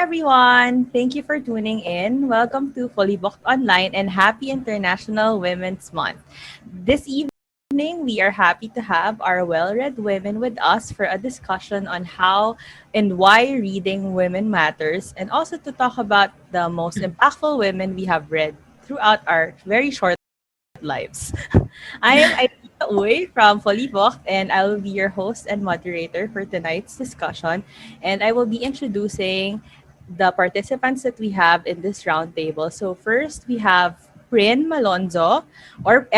everyone. Thank you for tuning in. Welcome to Fully Booked Online and happy International Women's Month. This evening, we are happy to have our well-read women with us for a discussion on how and why reading women matters, and also to talk about the most impactful women we have read throughout our very short lives. I am Aida Uy from Fully Booked, and I will be your host and moderator for tonight's discussion. And I will be introducing the participants that we have in this roundtable. So first, we have Prin Malonzo, or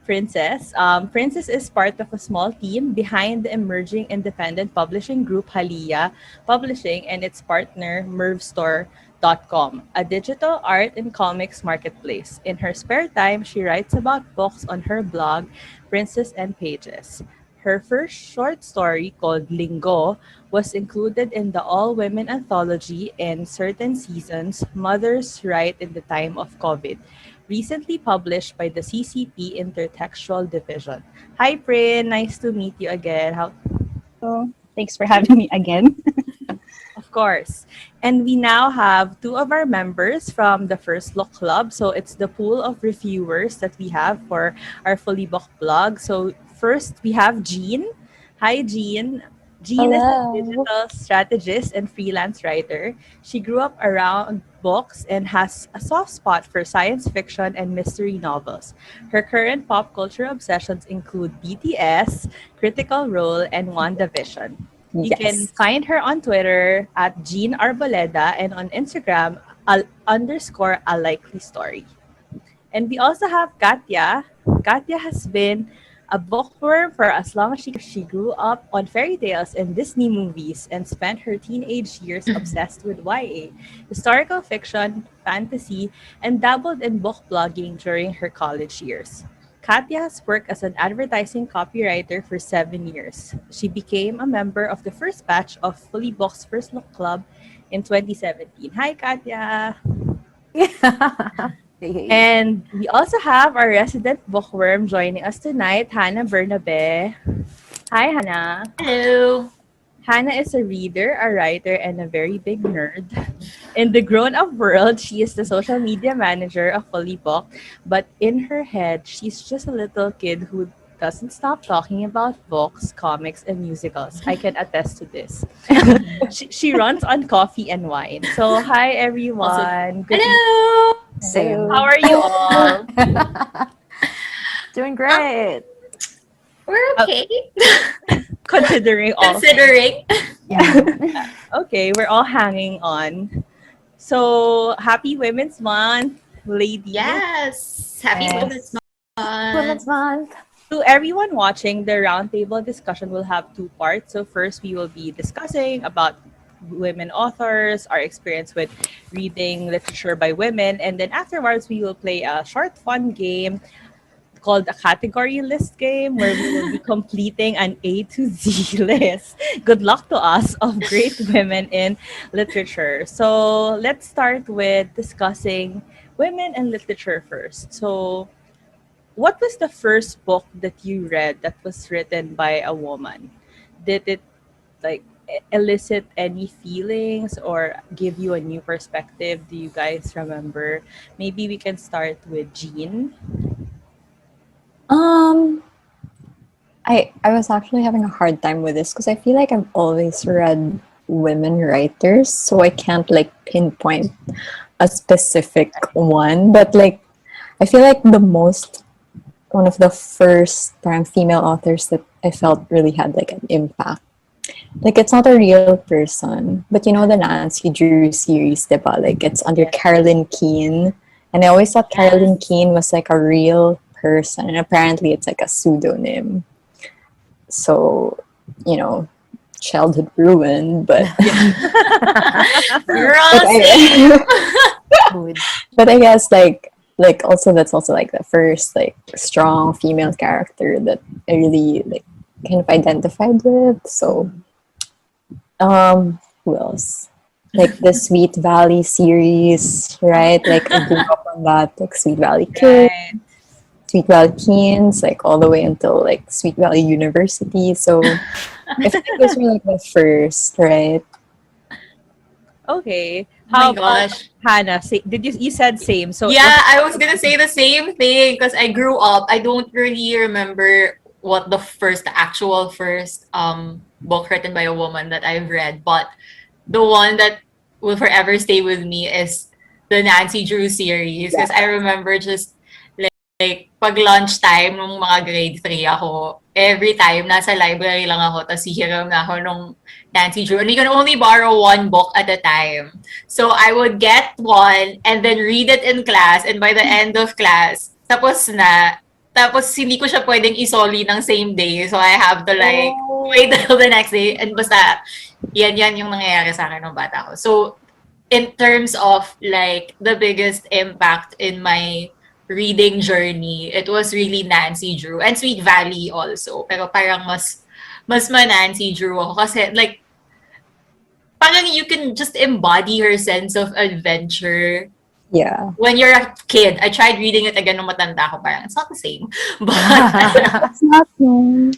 Princess. Princess is part of a small team behind the emerging independent publishing group Haliya Publishing and its partner MervStore.com, a digital art and comics marketplace. In her spare time, she writes about books on her blog, Princess and Pages. Her first short story, called Linggo, was included in the all-women anthology in certain seasons, Mothers Write in the Time of COVID, recently published by the CCP Intertextual Division. Hi, Prin. Nice to meet you again. So, thanks for having me again. Of course. And we now have two of our members from the First Look Club. So it's the pool of reviewers that we have for our Fully Booked blog. So first, we have Jean. Hi, Jean. Jean is a Hello. digital strategist and freelance writer. She grew up around books and has a soft spot for science fiction and mystery novels. Her current pop culture obsessions include BTS, Critical Role, and WandaVision. You can Yes. find her on Twitter at Jean Arboleda and on Instagram underscore a likely story. And we also have Katya. Katya has been a bookworm for as long as she grew up on fairy tales and Disney movies and spent her teenage years obsessed with YA, historical fiction, fantasy, and dabbled in book blogging during her college years. Katya has worked as an advertising copywriter for 7 years. She became a member of the first batch of Fully Booked's First Look Club in 2017. Hi, Katya! Hey. And we also have our resident bookworm joining us tonight, Hannah Bernabeu. Hi, Hannah. Hello. Hannah is a reader, a writer, and a very big nerd. In the grown-up world, she is the social media manager of Fully Booked, but in her head, she's just a little kid who doesn't stop talking about books, comics, and musicals. I can attest to this. She runs on coffee and wine. So, hi everyone. Good Hello. Same. How are you all? Doing great. We're okay. Considering all. Considering. Yeah. Okay, we're all hanging on. So, happy Women's Month, ladies. Yes. Happy Yes. Women's Month. Women's Month. To everyone watching, the roundtable discussion will have two parts. So first, we will be discussing about women authors, our experience with reading literature by women, and then afterwards, we will play a short, fun game called a category list game where we will be completing an A to Z list. Good luck to us of great women in literature. So let's start with discussing women and literature first. So what was the first book that you read that was written by a woman? Did it like elicit any feelings or give you a new perspective? Do you guys remember? Maybe we can start with Jean. Um, I was actually having a hard time with this because I feel like I've always read women writers, so I can't like pinpoint a specific one. But like, I feel like one of the first time female authors that I felt really had like an impact. Like it's not a real person, but you know the Nancy Drew series, diba? Like it's under Yes. Carolyn Keene, and I always thought Carolyn Keene was like a real person, and apparently it's like a pseudonym. So, you know, childhood ruined, but We're all but same. Good. but I guess like also that's also like the first like strong female character that I really like kind of identified with. So who else? Like the Sweet Valley series, right? Like I grew up on that, like Sweet Valley Kids, Right. Sweet Valley Teens, like all the way until like Sweet Valley University. So I think those were like the first, right? Okay. Oh my How about gosh. Hannah? Did you said same? So Yeah, I was gonna say the same thing because I grew up. I don't really remember what the actual first book written by a woman that I've read, but the one that will forever stay with me is the Nancy Drew series because I remember just like pag lunchtime nung mga grade 3 ako, every time nasa library lang ako tapos hihiram na ako nung Nancy Drew. And you can only borrow one book at a time. So I would get one and then read it in class and by the end of class, tapos na. Tapos hindi ko siya pwedeng isoli ng same day. So I have to like wait till the next day. And basta yan yung nangyayari sa akin nung bata ko. So in terms of like the biggest impact in my reading journey, it was really Nancy Drew and Sweet Valley also. Pero parang mas Nancy Drew ako kasi like parang you can just embody her sense of adventure Yeah. when you're a kid. I tried reading it again nung matanda ako, parang it's not the same. But It's not no.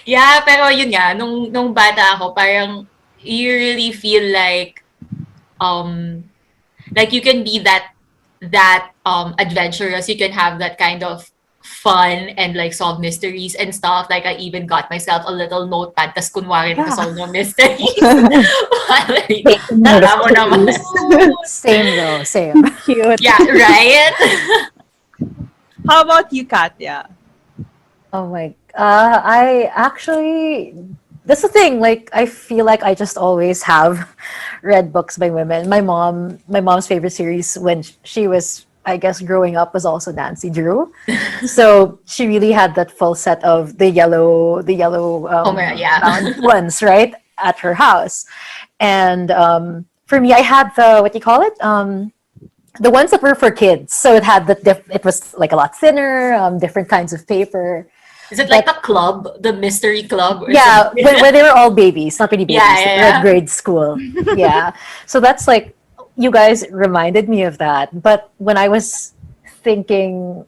yeah, pero yun nga, nung bata ako, parang you really feel like you can be that adventurous, you can have that kind of fun and like solve mysteries and stuff. Like I even got myself a little notepad tas kunwari Yeah. solve ng mysteries. Tanda mo naman. Same though, same. cute. Yeah, right? How about you, Katya? Oh my, I actually, that's the thing. Like, I feel like I just always have read books by women. My mom's favorite series when she was, I guess, growing up was also Nancy Drew. So she really had that full set of the yellow Oh my God, yeah. bound ones, right, at her house. And for me, I had what do you call it? The ones that were for kids. So it had it was like a lot thinner, different kinds of paper. Is it like the club, the mystery club? Or Yeah, something? when they were all babies, not really babies, Yeah, they were yeah. at grade school. Yeah. So that's like, you guys reminded me of that. But when I was thinking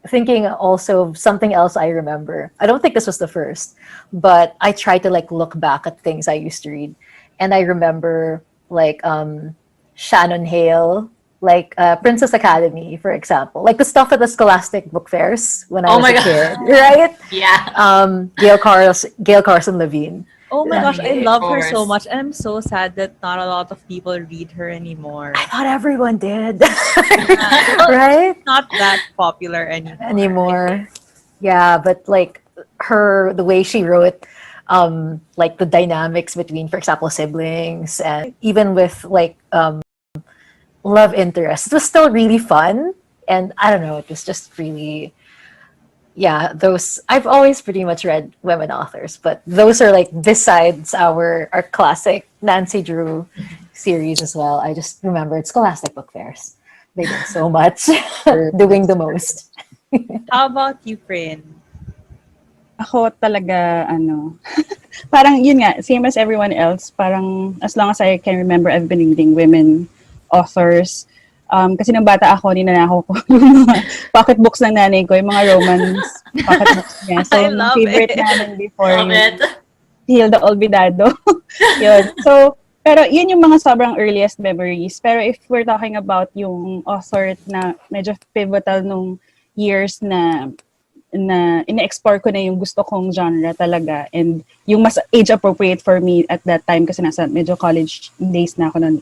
also of something else I remember, I don't think this was the first, but I tried to like look back at things I used to read. And I remember like Shannon Hale, like Princess Academy, for example, like the stuff at the Scholastic book fairs when I Oh was my a God. kid, right? Yeah. Gail Carson Levine. Oh my Yeah. gosh, I Of love her so course. much, and I'm so sad that not a lot of people read her anymore. I thought everyone did, Well, right? not that popular anymore. Yeah, but like the way she wrote, like the dynamics between, for example, siblings, and even with like love interest, it was still really fun. And I don't know, it was just really, yeah, those I've always pretty much read women authors, but those are like besides our classic Nancy Drew series as well. I just remembered Scholastic book fairs. They did so much, doing the most. How about you, Prin? Ako talaga, parang yun nga, same as everyone else. Parang as long as I can remember, I've been reading women authors. Kasi nung bata ako, ninanakaw ko yung mga pocketbooks ng nanay ko, yung mga romance pocketbooks niya. So, I love favorite it. namin before Love yung it. Hilda Olvidado. Yun. So, pero yun yung mga sobrang earliest memories. Pero if we're talking about yung author na medyo pivotal nung years na ina-explore ko na yung gusto kong genre talaga and yung mas age appropriate for me at that time kasi nasa medyo college days na ako nun.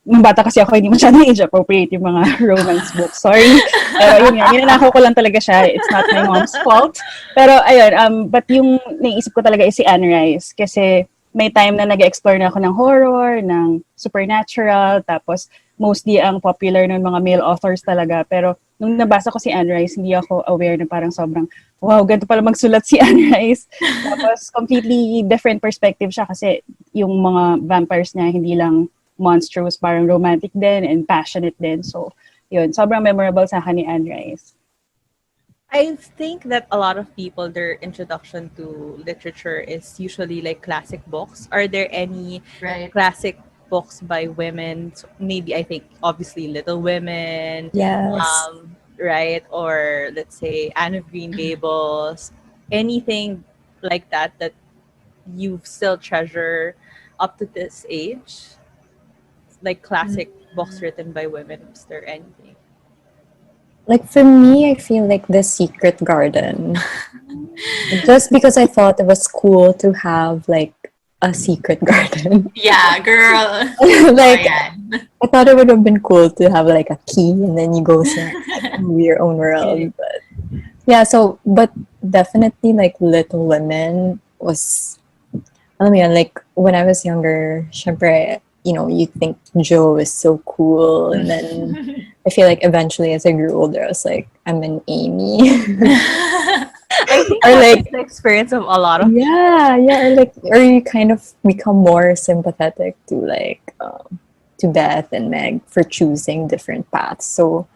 Nung bata kasi ako, hindi masyadong age appropriate yung mga romance books. Sorry. Pero yun nga, ninanakaw ko lang talaga siya. It's not my mom's fault. Pero ayun, but yung naisip ko talaga is si Anne Rice kasi may time na nag-explore na ako ng horror, ng supernatural, tapos mostly ang popular ng mga male authors talaga. Pero nung nabasa ko si Anne Rice, hindi ako aware na parang sobrang, wow, ganito pala magsulat si Anne Rice. Tapos completely different perspective siya kasi yung mga vampires niya hindi lang monstrous, parang romantic din and passionate din. So, yun, sobrang memorable sa akin ni Anne Rice. I think that a lot of people, their introduction to literature is usually like classic books. Are there any Right. classic books by women? So maybe I think obviously Little Women, Yes. right? Or let's say Anne of Green Gables. Anything like that you still treasure up to this age? like classic books written by women? Is there anything? Like for me, I feel like The Secret Garden. Just because I thought it was cool to have like a secret garden. Yeah, girl. Like Ayan. I thought it would have been cool to have like a key and then you go to your own world. But yeah, so but definitely like Little Women was alam mo yun, like when I was younger, syempre, you know, you think Joe is so cool and then I feel like eventually as I grew older I was like, I'm an Amy. I think Or that's like the experience of a lot of yeah, or like or you kind of become more sympathetic to like to Beth and Meg for choosing different paths. So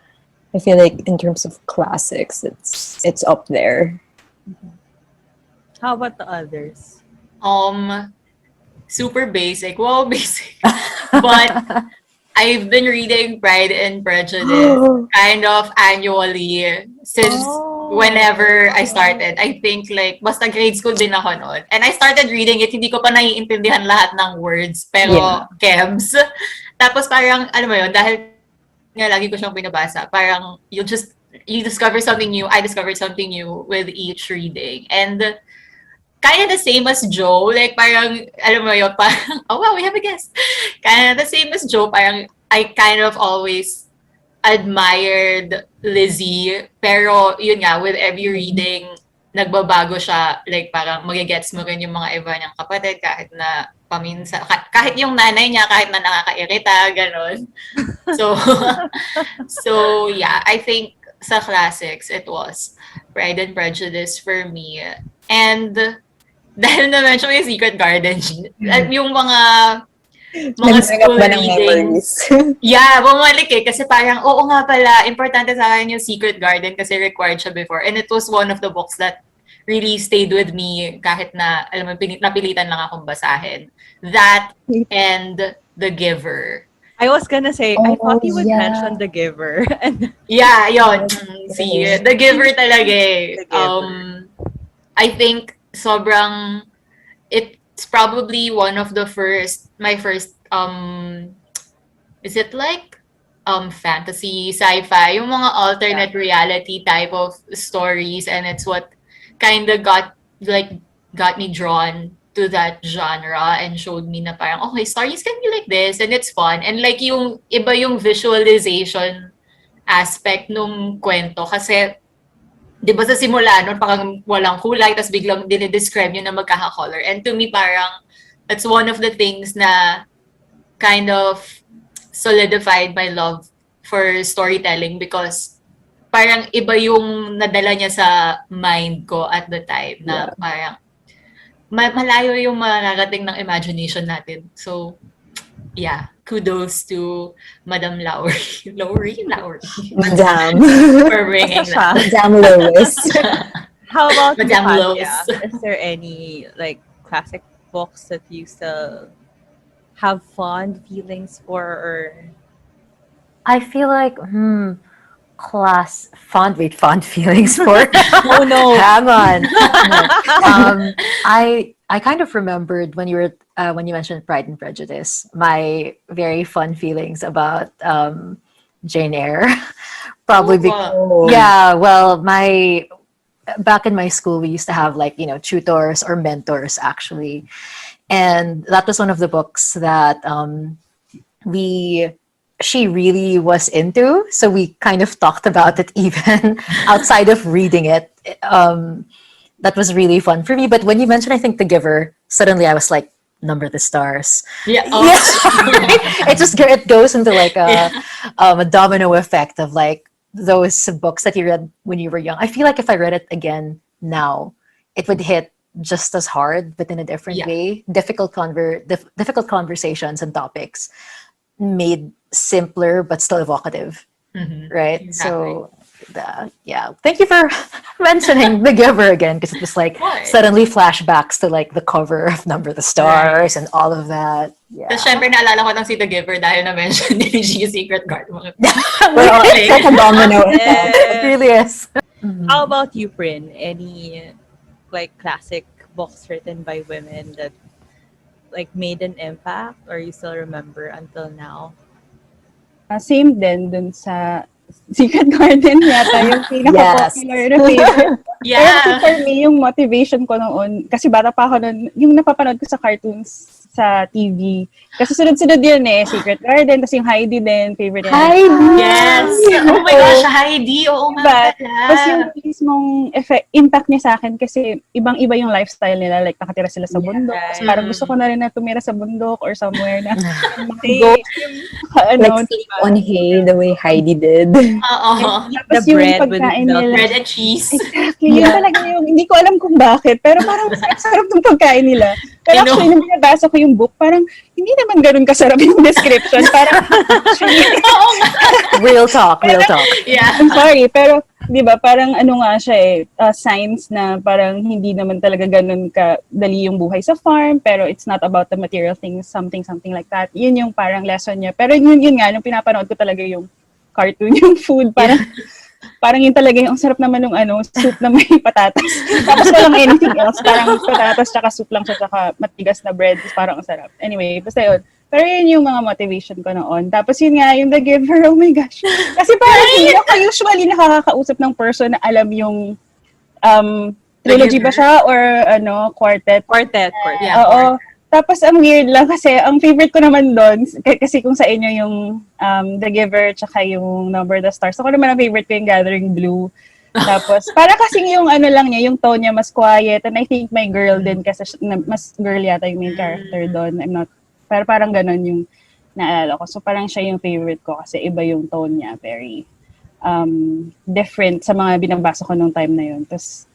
I feel like in terms of classics, it's up there. How about the others? Super basic. Well, basic. But I've been reading Pride and Prejudice kind of annually since whenever I started. I think like, basta grade school din ako noon. And I started reading it, hindi ko pa naiintindihan lahat ng words, pero kems. Tapos parang, alam mo yun, dahil nga lagi ko siyang binabasa, parang you discover something new, I discovered something new with each reading. And kind of the same as Joe, like parang, alam mo yun, parang, oh wow, we have a guest. Kind of the same as Joe, parang I kind of always admired Lizzie, pero yun nga, with every reading, nagbabago siya, like parang magigets mo rin yung mga iba niyang kapatid, kahit na paminsan, kahit yung nanay niya, kahit na nakakairita, ganon. So, so yeah, I think sa classics, it was Pride and Prejudice for me. And dahil na-mention yung Secret Garden, yung mga school readings. Yeah, bumalik kasi parang, oo nga pala, importante sa akin yung Secret Garden kasi required siya before. And it was one of the books that really stayed with me kahit na, alam mo, napilitan lang akong basahin. That and The Giver. I was gonna say, I thought you would mention The Giver. Yeah, yun. See, The Giver talaga eh. The Giver. I think sobrang, it's probably one of the my first, is it like, fantasy, sci-fi, yung mga alternate reality type of stories, and it's what kind of got me drawn to that genre and showed me na parang, okay, stories can be like this, and it's fun. And like yung, iba yung visualization aspect nung kwento, kasi di ba sa simula, nun parang walang kulay, tapos biglang dinidescribe nyo na magkaka-color. And to me, parang, that's one of the things na kind of solidified my love for storytelling because parang iba yung nadala niya sa mind ko at the time na parang malayo yung mararating ng imagination natin. So, yeah, kudos to Madam Lowry. Madam. For bringing that. Madam Lewis. How about Madam you, Lois? Haliya? Is there any like classic books that you still have fond feelings for, or I feel like fond feelings for. oh no, Hang on. No. I kind of remembered when you mentioned Pride and Prejudice, my very fun feelings about Jane Eyre. Probably because back in my school we used to have like, you know, tutors or mentors actually. And that was one of the books that she really was into. So we kind of talked about it even outside of reading it. That was really fun for me. But when you mentioned, I think, The Giver, suddenly I was like, Number the Stars. Yeah. It goes into like a domino effect of like those books that you read when you were young. I feel like if I read it again now, it would hit just as hard, but in a different way. Difficult conversations and topics made simpler but still evocative, right? Exactly. So, thank you for mentioning The Giver again, because it was like suddenly flashbacks to like the cover of Number the Stars and all of that. Yeah. Tapos syempre naalala ko ng si The Giver dahil na-mention ni G Secret Garden. Well, it's like a domino effect. It really is. How about you, Prin? Any like classic books written by women that like made an impact or you still remember until now? Same din dun sa Secret Garden yata yung pinaka-popular na favorite. Pero kasi Yeah. for me, yung motivation ko noon, kasi bata pa ako noon, yung napapanood ko sa cartoons sa TV. Kasi sunod-sunod yun eh. Secret Garden, tapos yung Heidi din, favorite yan. Heidi! Yes. Oh my gosh, Heidi. Oo nga But, tapos yung pala. mismong impact niya sa akin kasi ibang-iba yung lifestyle nila. Like, nakatira sila sa bundok. right. Tapos parang gusto ko na rin na tumira sa bundok or somewhere na Same. go. Like sleep on hay the way Heidi did. Oo. Eat Tapos the yung bread with pagkain milk. nila. Bread and cheese. Exactly. Yun talaga yung, hindi ko alam kung bakit, pero parang sarap ng pagkain nila. Pero I know. actually, nung binabasa ko yung book, parang hindi naman ganun kasarap yung description. Parang, actually, Oo nga. Real talk, real talk. Yeah. I'm sorry, pero, di ba, parang ano nga siya eh, signs na parang hindi naman talaga ganun kadali yung buhay sa farm, pero it's not about the material things, something like that. Yun yung parang lesson niya. Pero yun nga, nung pinapanood ko talaga yung cartoon, yung food, parang yun talaga yung ang sarap naman ng soup na may patatas. Tapos walang anything else. Parang patatas tsaka soup lang siya tsaka matigas na bread. Parang ang sarap. Anyway, basta yun. Pero yun yung mga motivation ko noon. Tapos yun nga, yung The Giver, oh my gosh. Kasi parang hindi ako usually nakakausap ng person na alam yung trilogy ba siya or quartet. Quartet. Yeah. Oo. Tapos ang weird lang kasi ang favorite ko naman doon kasi kung sa inyo yung The Giver tsaka yung Number the Stars. Ako naman ang favorite ko yung Gathering Blue. Tapos para kasing yung lang niya, yung tone niya mas quiet and I think may girl din kasi mas girl yata yung main character doon. Pero parang ganun yung naalala ko. So parang siya yung favorite ko kasi iba yung tone niya. Very different sa mga binabasa ko nung time na yun. Tapos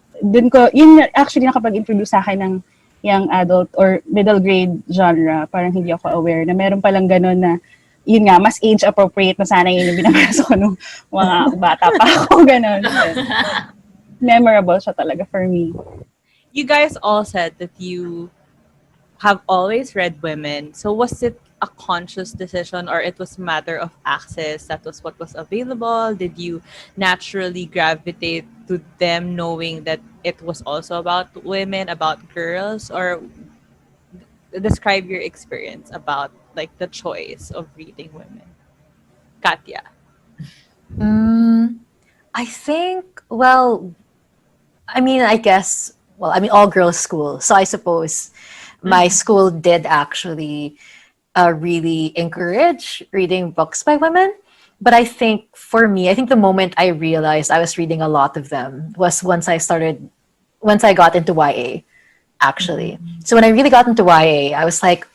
yun actually nakapag-introduce sa akin ng young adult or middle grade genre, parang hindi ako aware na meron palang gano'n na, yun nga, mas age appropriate na sana yun yung binabasa ko nung mga bata pa ako, gano'n. Memorable siya talaga for me. You guys all said that you have always read women. So was it a conscious decision or it was a matter of access? That was what was available? Did you naturally gravitate to them knowing that it was also about women, about girls? Or describe your experience about like the choice of reading women. Katya. I think, all girls school. So I suppose my school did actually really encourage reading books by women. But I think for me, the moment I realized I was reading a lot of them was once I got into YA, actually. So when I really got into YA, I was like,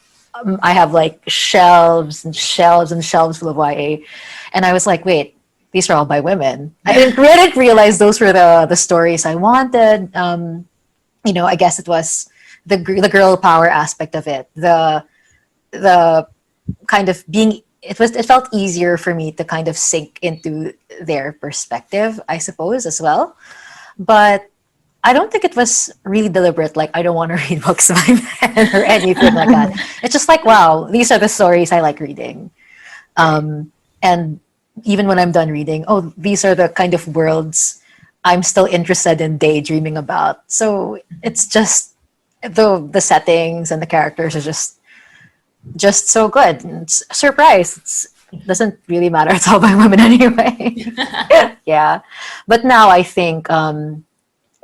I have like shelves and shelves and shelves full of YA. And I was like, wait, these are all by women. I didn't realize those were the stories I wanted. I guess it was the girl power aspect of it. The kind of being, it felt easier for me to kind of sink into their perspective, I suppose, as well. But I don't think it was really deliberate, like I don't want to read books by men or anything like that. It's just like, wow, these are the stories I like reading. And even when I'm done reading, these are the kind of worlds I'm still interested in daydreaming about. So it's just the settings and the characters are just so good. It's a surprise. It doesn't really matter. It's all by women anyway. Yeah. But now I think,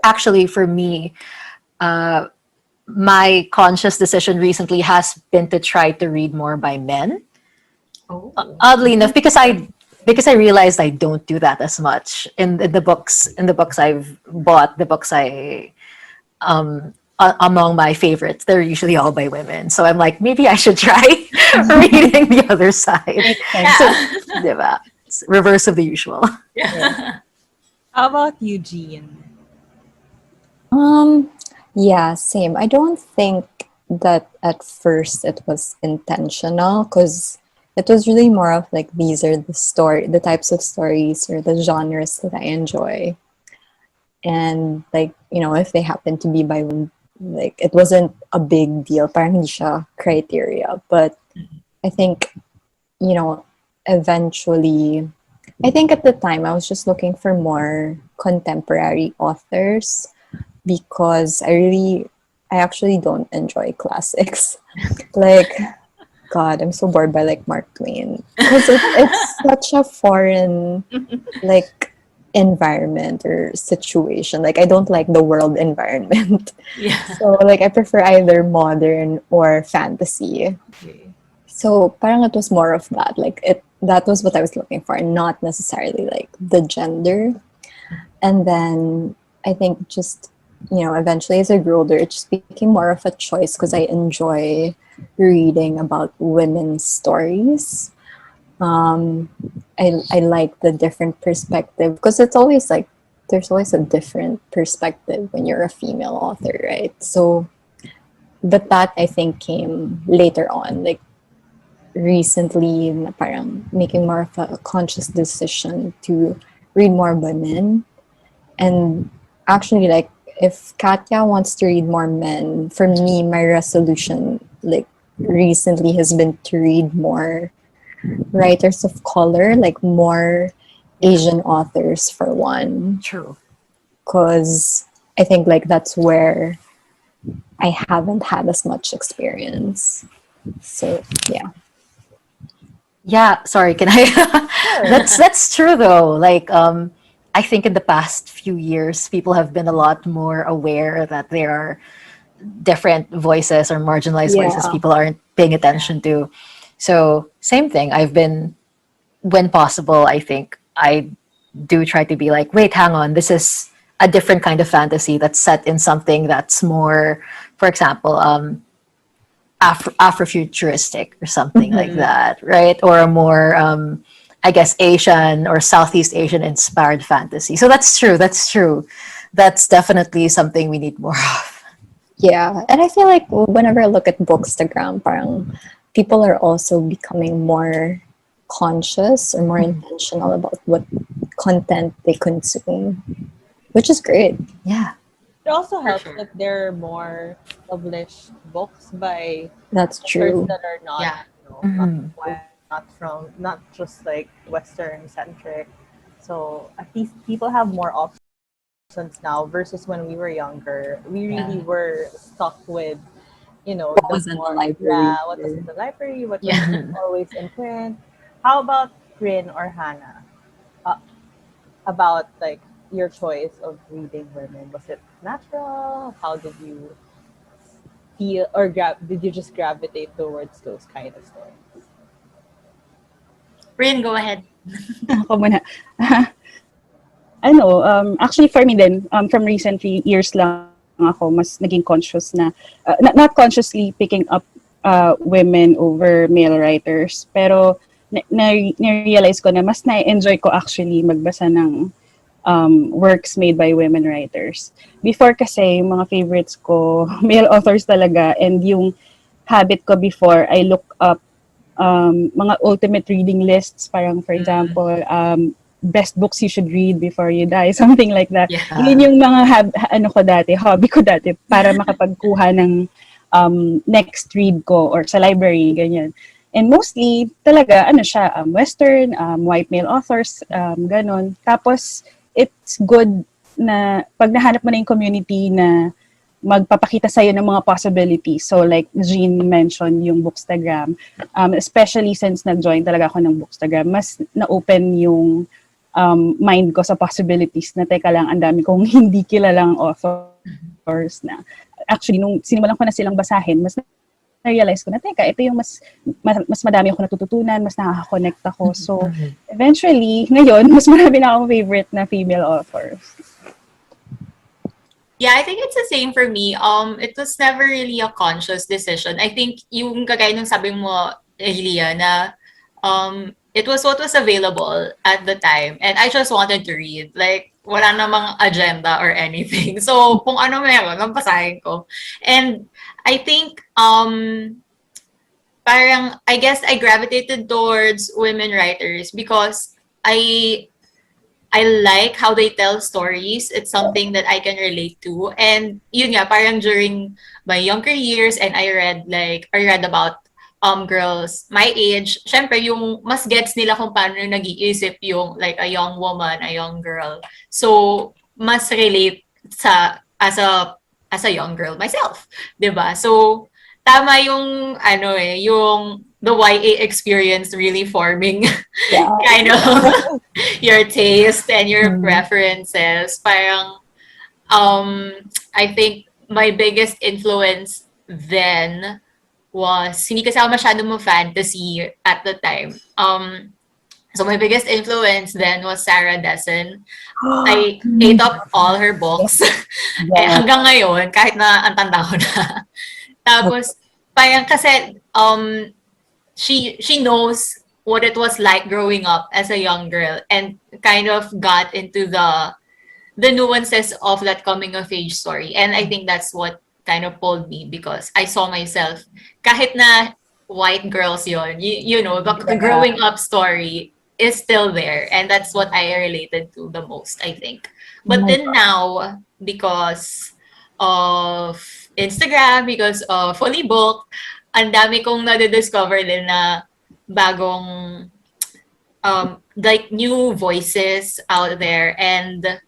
actually for me, my conscious decision recently has been to try to read more by men. Oh. Oddly enough, because I realized I don't do that as much in the books I've bought, the books I among my favorites, they're usually all by women. So I'm like, maybe I should try reading the other side. Yeah. So, diba? It's reverse of the usual. Yeah. How about Eugene? Yeah, same. I don't think that at first it was intentional because it was really more of like these are the types of stories or the genres that I enjoy. And like, if they happen to be by women, like it wasn't a big deal, parang hindi siya criteria. But I think, eventually, I think at the time I was just looking for more contemporary authors because I really I actually don't enjoy classics. Like, God, I'm so bored by like Mark Twain because it's such a foreign like environment or situation. Like, I don't like the world environment. Yeah. So like I prefer either modern or fantasy. Okay. So parang it was more of that. Like it that was what I was looking for, not necessarily like the gender. And then I think just, eventually as I grew older, it just became more of a choice because I enjoy reading about women's stories. Um, I like the different perspective because it's always like there's always a different perspective when you're a female author, right? So, but that I think came later on, like recently, na parang making more of a conscious decision to read more women. And actually, like, if Katya wants to read more men, for me, my resolution, like, recently has been to read more writers of color, like, more Asian authors, for one. True. Because I think, like, that's where I haven't had as much experience. So, yeah. Yeah, sorry, can I? That's true though. Like, I think in the past few years, people have been a lot more aware that there are different voices or marginalized voices Yeah. people aren't paying attention to. So, same thing. I've been, when possible, I think I do try to be like, wait, hang on, this is a different kind of fantasy that's set in something that's more, for example, Afrofuturistic or something like that, right? Or a more, I guess, Asian or Southeast Asian inspired fantasy. So that's true. That's true. That's definitely something we need more of. Yeah, and I feel like whenever I look at Bookstagram, parang people are also becoming more conscious or more intentional about what content they consume, which is great. Yeah. It also For helps sure. that there are more published books by That's authors true. that are not, Yeah. not Mhm. white, not just like Western centric. So at least people have more options now versus when we were younger. We really Yeah. were stuck with, What the was in the more, library? yeah, what was in the library, what was Yeah. always in print. How about Prin or Hannah? Uh, about like your choice of reading women. Was it natural? How did you feel or did you just gravitate towards those kind of stories? Rin, go ahead. Ako muna. Actually for me din, from recent years lang ako, mas naging conscious na, not consciously picking up women over male writers, pero na-realize ko na mas na-enjoy ko actually magbasa ng works made by women writers. Before kasi, yung mga favorites ko, male authors talaga, and yung habit ko before, I look up mga ultimate reading lists, parang for example, best books you should read before you die, something like that. Yeah. Yun yung mga hobby ko dati, para makapagkuha ng next read ko or sa library, ganyan. And mostly, talaga, siya, Western, white male authors, ganon. Tapos, it's good na pag nahanap mo na yung community na magpapakita sa'yo ng mga possibilities. So like Jean mentioned yung Bookstagram, especially since nag-join talaga ako ng Bookstagram, mas na-open yung mind ko sa possibilities na teka lang, ang dami kong hindi kilalang authors na. Actually, nung sinimulan ko na silang basahin, mas na-realize ko na, teka, ito yung mas madami ako natututunan, mas nakaka-connect ako. So, eventually, ngayon, mas marami na akong favorite na female authors. Yeah, I think it's the same for me. It was never really a conscious decision. I think yung kagaya nung sabi mo, Elia, na it was what was available at the time. And I just wanted to read. Like, wala namang agenda or anything. So, kung ano meron, mabasahin ko. And I think, parang, I guess I gravitated towards women writers because I like how they tell stories. It's something that I can relate to. And yun nga, parang during my younger years and I read about girls my age, syempre yung mas gets nila kung paano nag-iisip yung like a young woman, a young girl. So mas relate sa as a as a young girl myself, 'di ba? So tama yung yung the YA experience really forming Yeah. kind of your taste and your Mm. preferences. Parang I think my biggest influence then was hindi kasi ako masyado mo fantasy at the time. So my biggest influence then was Sarah Dessen. I ate up all her books. Yeah. Hanggang ngayon, kahit na ang tanda ko na. Tapos, parang kasi, she knows what it was like growing up as a young girl and kind of got into the nuances of that coming of age story. And I think that's what kind of pulled me because I saw myself, kahit na white girls yon, the growing up story is still there. And that's what I related to the most, I think. But then now, because of Instagram, because of Fully Booked, ang dami kong nadidiscover din na bagong like new voices out there. And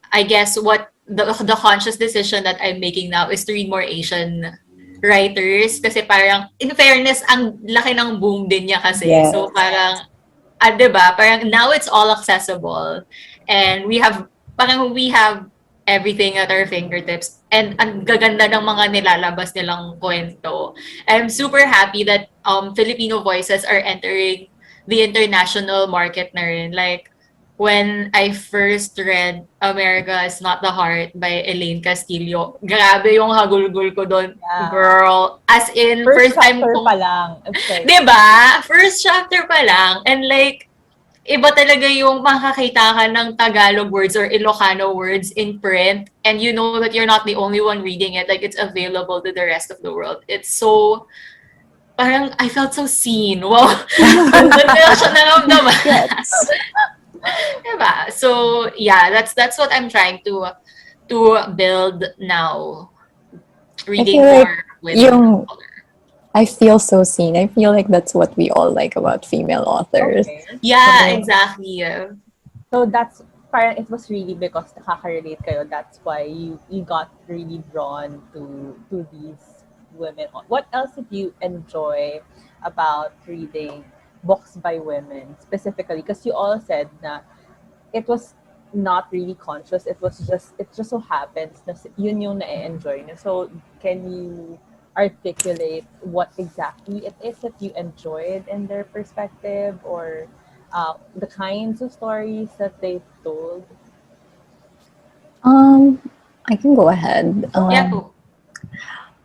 I guess what the conscious decision that I'm making now is to read more Asian writers kasi parang in fairness ang laki ng boom din niya kasi. Yes. So parang 'di ba? Parang now it's all accessible and we have everything at our fingertips and ang gaganda ng mga nilalabas nilang kwento. I'm super happy that Filipino voices are entering the international market na rin. Like when I first read America is Not the Heart by Elaine Castillo, grabe yung hagulgul ko doon, Yeah. girl. As in, first time chapter kong... pa lang. Okay. Diba? First chapter pa lang. And like, iba talaga yung makakita ka ng Tagalog words or Ilocano words in print and you know that you're not the only one reading it. Like, it's available to the rest of the world. It's so... Parang, I felt so seen. Wow. Doon ko siya naramdaman. Yes. Diba? So yeah, that's what I'm trying to build now. Reading feel like more with yung- I feel so seen. I feel like that's what we all like about female authors. Okay. yeah, So- exactly. So that's parang it was really because nakaka-relate kayo. That's why you got really drawn to these women. What else did you enjoy about reading books by women specifically? Because you all said na it was not really conscious. It just so happens na yun yung na-enjoy niyo. So can you articulate what exactly it is that you enjoyed in their perspective or the kinds of stories that they told? I can go ahead. Yeah, po.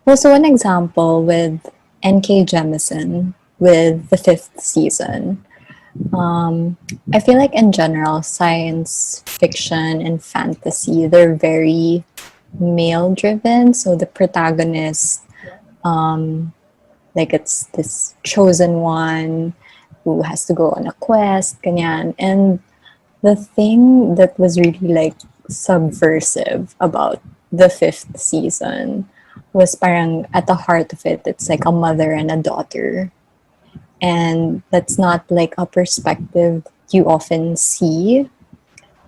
Well, so one example with N.K. Jemisin with the 5th season. I feel like in general, science fiction and fantasy, they're very male driven. So the protagonist, like it's this chosen one who has to go on a quest, ganyan. And the thing that was really like subversive about the 5th season was parang at the heart of it, it's like a mother and a daughter. And that's not like a perspective you often see.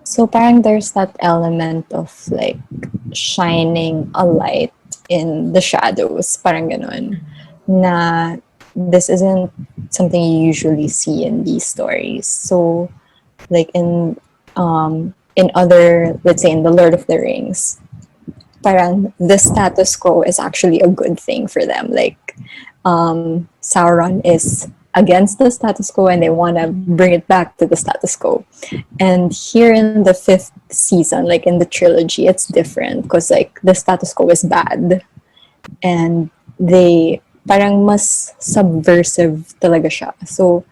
So parang there's that element of like shining a light in the shadows, parang ganon, na this isn't something you usually see in these stories. So like in other, let's say in The Lord of the Rings, parang the status quo is actually a good thing for them. Like Sauron is against the status quo and they want to bring it back to the status quo. And here in the 5th season, like in the trilogy, it's different because like the status quo is bad and they parang mas subversive talaga siya. So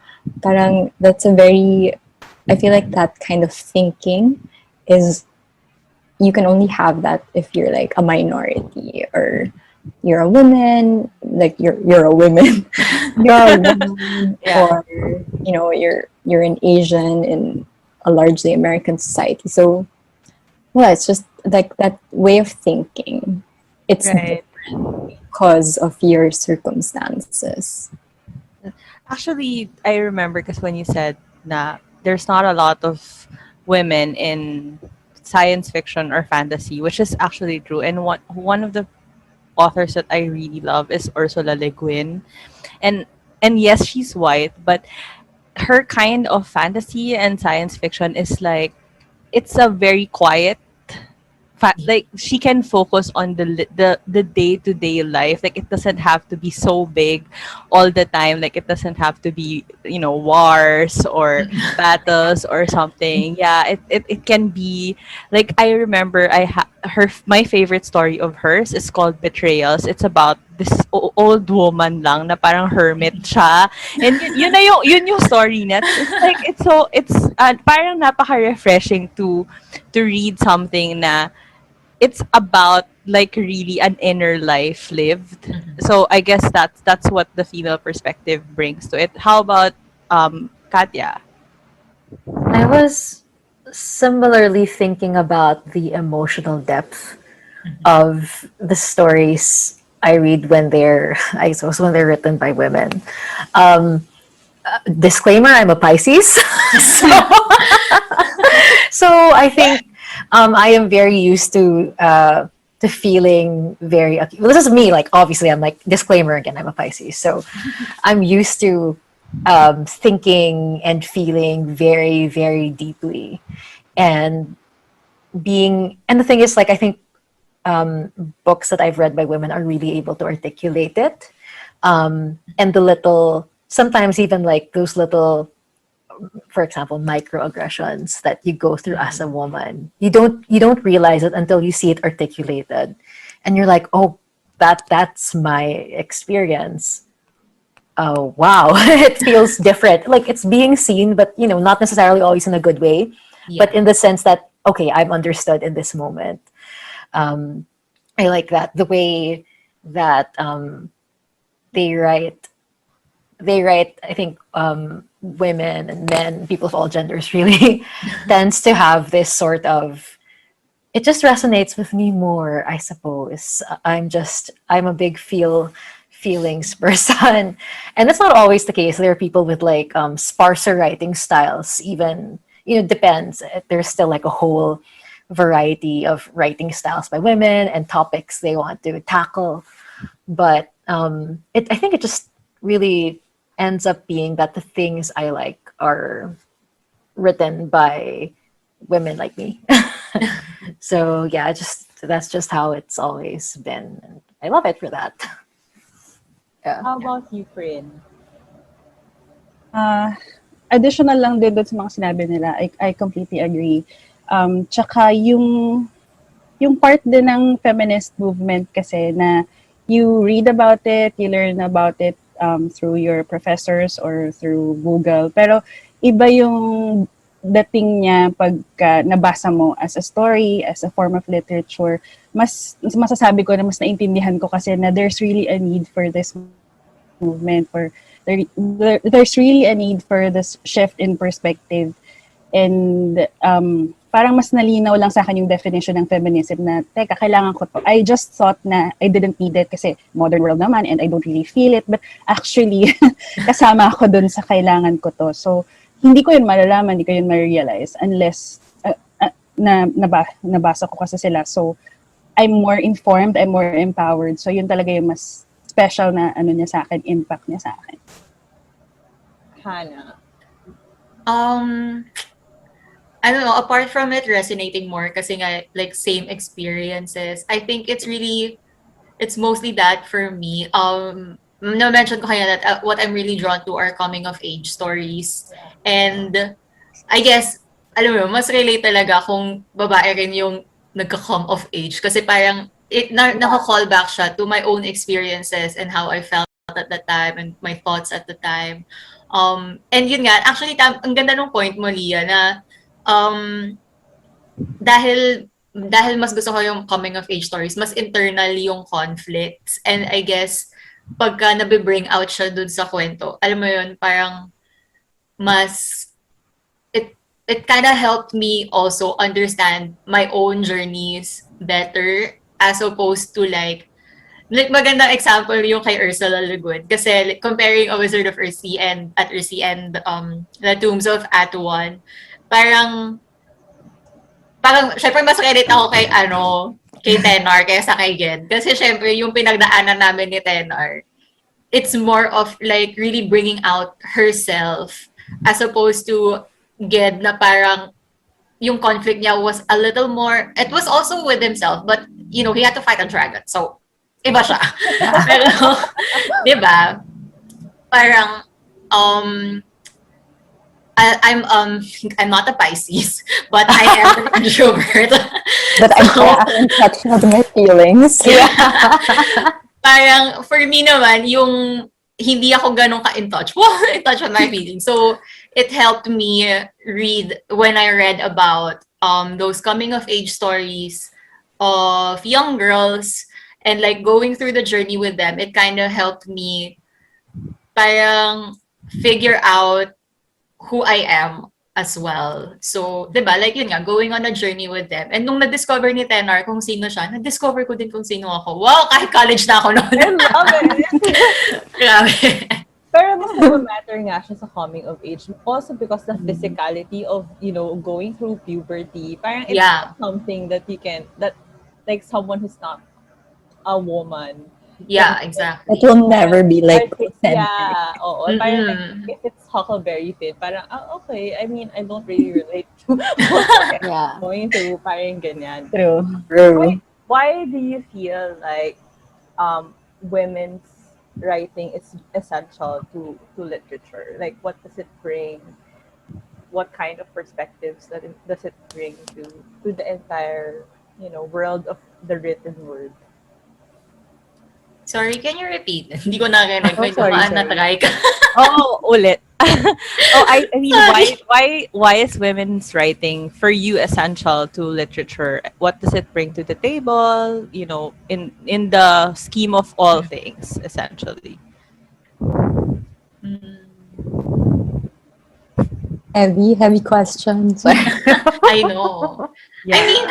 parang that's a very, I feel like that kind of thinking is, you can only have that if you're like a minority or you're a woman, like you're a woman, you're a woman, Yeah. or you know you're an Asian in a largely American society. So, well, it's just like that way of thinking. It's Right. different because of your circumstances. Actually, I remember because when you said na there's not a lot of women in science fiction or fantasy, which is actually true. And one of the authors that I really love is Ursula Le Guin. And yes, she's white, but her kind of fantasy and science fiction is like, it's a very quiet like she can focus on the day-to-day life. Like it doesn't have to be so big all the time. Like it doesn't have to be, wars or battles or something. Yeah, it can be like, I remember my favorite story of hers is called Betrayals. It's about this old woman lang na parang hermit siya, and yun yung story niya. It's like, it's parang napaka-refreshing to read something na it's about like really an inner life lived. So I guess that's what the female perspective brings to it. How about Katya? I was similarly thinking about the emotional depth of the stories I read when they're, I suppose, when they're written by women. Disclaimer: I'm a Pisces, so so I think I am very used to feeling very. Well, this is me. Like obviously, I'm like disclaimer again. I'm a Pisces, so I'm used to thinking and feeling very, very deeply, and and the thing is, like I think books that I've read by women are really able to articulate it, and the little, sometimes even like those little, for example, microaggressions that you go through as a woman, you don't realize it until you see it articulated, and you're like, oh, that's my experience. Oh wow, it feels different. Like it's being seen, but not necessarily always in a good way, but in the sense that, okay, I'm understood in this moment. I like that, the way that they write. I think women and men, people of all genders, really tends to have this sort of. It just resonates with me more, I suppose. I'm a big feelings person, and that's not always the case. There are people with like sparser writing styles. Even depends. There's still like a whole variety of writing styles by women and topics they want to tackle, but I think it just really ends up being that the things I like are written by women like me. So yeah, that's just how it's always been, and I love it for that. Yeah. How about you, Prin? Additional lang din doon sa mga sinabi nila, I completely agree. Tsaka yung part din ng feminist movement kasi na you read about it, you learn about it through your professors or through Google. Pero iba yung dating niya pagka nabasa mo as a story, as a form of literature. Mas masasabi ko na mas naintindihan ko kasi na there's really a need for this movement, for there's really a need for this shift in perspective. And parang mas nalinaw lang sa akin yung definition ng feminism na, teka, kailangan ko to. I just thought na I didn't need it kasi modern world naman and I don't really feel it. But actually, kasama ako dun sa kailangan ko to. So, hindi ko yun malalaman, hindi ko yun ma-realize unless nabasa ko kasi sila. So, I'm more informed, I'm more empowered. So, yun talaga yung mas special na niya sa akin, impact niya sa akin. Hannah? I don't know, apart from it resonating more kasi nga, like, same experiences, I think it's mostly that for me. Na-mention ko kaya that what I'm really drawn to are coming of age stories. And I guess, alam mo, mas relate talaga kung babae rin yung nagka-come of age. Kasi parang, naka-call back siya to my own experiences and how I felt at the time and my thoughts at the time. And yun nga, actually, ang ganda nung point mo, Leah, na dahil mas gusto ko yung coming of age stories, mas internal yung conflicts. And I guess, pagka nabibring out siya dun sa kwento, alam mo yun, parang it kind of helped me also understand my own journeys better as opposed to like magandang example yung kay Ursula Le Guin. Kasi like, comparing A Wizard of Earthsea and The Tombs of Atuan, parang parang, syempre mas credit ako kay Tenor kaysa kay Gen. Kasi syempre, yung pinagdaanan namin ni Tenor, it's more of like really bringing out herself as opposed to Ged na parang yung conflict niya was a little more, it was also with himself, but he had to fight a dragon. So, iba siya. Pero, di ba? Parang, I'm not a Pisces, but I am an introvert. But I'm in touch with my feelings. Yeah. Parang, for me naman, yung hindi ako ganun ka-in touch. In touch with my feelings. So, it helped me read, when I read about those coming-of-age stories of young girls and like going through the journey with them, it kind of helped me parang figure out who I am as well. So, di ba, like yun nga, going on a journey with them. And nung na-discover ni Tenor kung sino siya, na-discover ko din kung sino ako. Wow, kahit college na ako noon. I love it. Grabe. Pero mas matter nga siya sa coming of age. Also because the physicality of, going through puberty. Parang it's not something that you can, that like someone who's not a woman. Yeah, exactly. It will never be like Yeah, oo. Parang like, if it's Huckleberry Finn, parang, okay. I mean, I don't really relate to Yeah. going through parang ganyan. True. Why do you feel like women's writing is essential to literature? Like, what does it bring? What kind of perspectives does it bring to the entire, world of the written word? Sorry, can you repeat? Hindi ko narinig. Medyo sorry. na-try ka. Ulit. I mean, why is women's writing for you essential to literature? What does it bring to the table? In the scheme of all things, essentially. Heavy questions. I know. Yeah. I mean,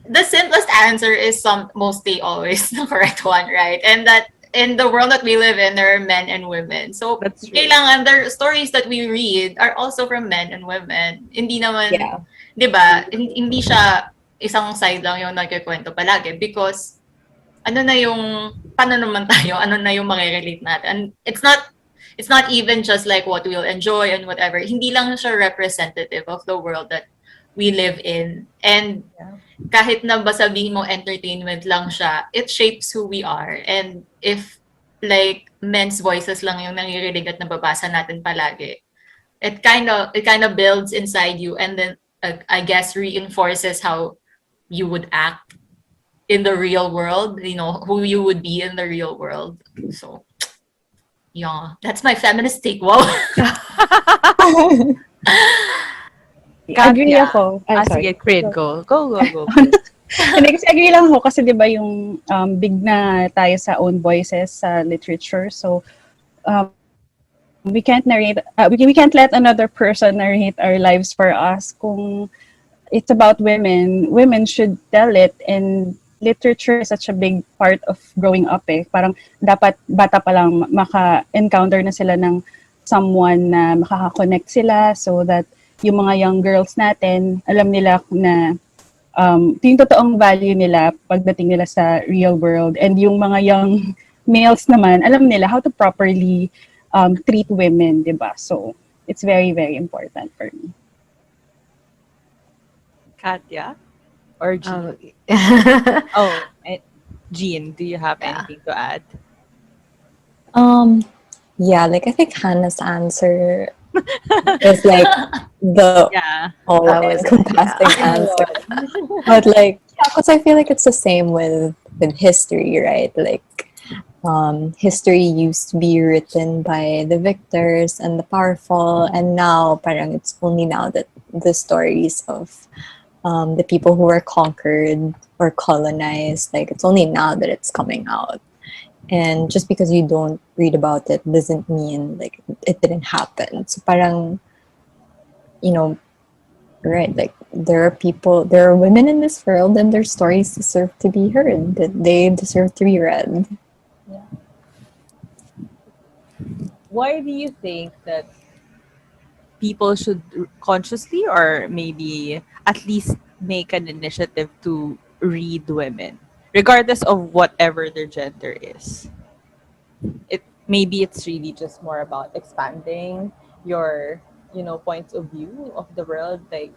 the simplest answer is mostly always the correct one, right? And that in the world that we live in, there are men and women. So, That's true. kailangan the stories that we read are also from men and women. Hindi naman, Yeah. di ba? Hindi siya isang side lang yung nagkikwento palagi because paano naman tayo, ano na yung makirelate natin. And it's not even just like what we'll enjoy and whatever. Hindi lang siya representative of the world that we live in. And kahit na ba sabihin mo entertainment lang siya, it shapes who we are. And if like men's voices lang yung naririnig at nababasa natin palagi, it kind of builds inside you and then I guess reinforces how you would act in the real world, who you would be in the real world. So, yeah, that's my feminist take. Wow. Agree ako. Sige, Prin, go. Go. Hindi, kasi agree lang ako kasi 'di ba yung big na tayo sa own voices sa literature. So we can't narrate we can't let another person narrate our lives for us. Kung it's about women should tell it, and literature is such a big part of growing up eh. Parang dapat bata pa lang maka-encounter na sila ng someone na makaka-connect sila so that yung mga young girls natin, alam nila na yung totoong value nila pagdating nila sa real world. And yung mga young males naman, alam nila how to properly treat women, di ba? So, it's very, very important for me. Katya? Or Jean? Jean, do you have anything to add? Yeah, like I think Hannah's answer is like the all-encompassing answer. But like, because I feel like it's the same with history, right? Like, history used to be written by the victors and the powerful, and now parang it's only now that the stories of the people who were conquered or colonized, like it's only now that it's coming out. And just because you don't read about it doesn't mean like it didn't happen. So parang, right, like there are women in this world and their stories deserve to be heard, that they deserve to be read. Yeah. Why do you think that people should consciously or maybe at least make an initiative to read women, regardless of whatever their gender is? It maybe it's really just more about expanding your, points of view of the world. Like,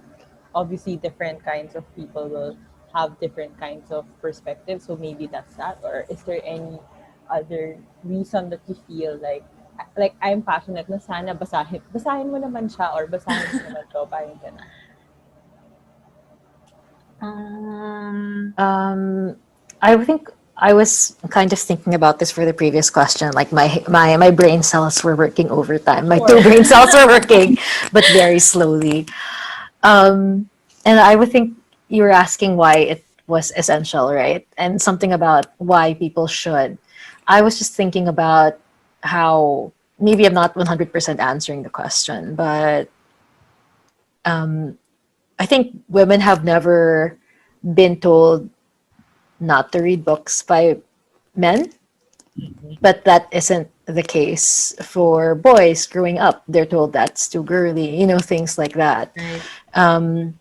obviously different kinds of people will have different kinds of perspectives, so maybe that's that. Or is there any other reason that you feel like I'm passionate na sana basahin mo naman siya, or basahin mo naman to, parang ganun. I think I was kind of thinking about this for the previous question. Like my brain cells were working overtime. My two brain cells were working, but very slowly. And I would think you were asking why it was essential, right? And something about why people should. I was just thinking about how maybe I'm not 100% answering the question, but I think women have never been told not to read books by men, but that isn't the case for boys growing up. They're told that's too girly, things like that. Right.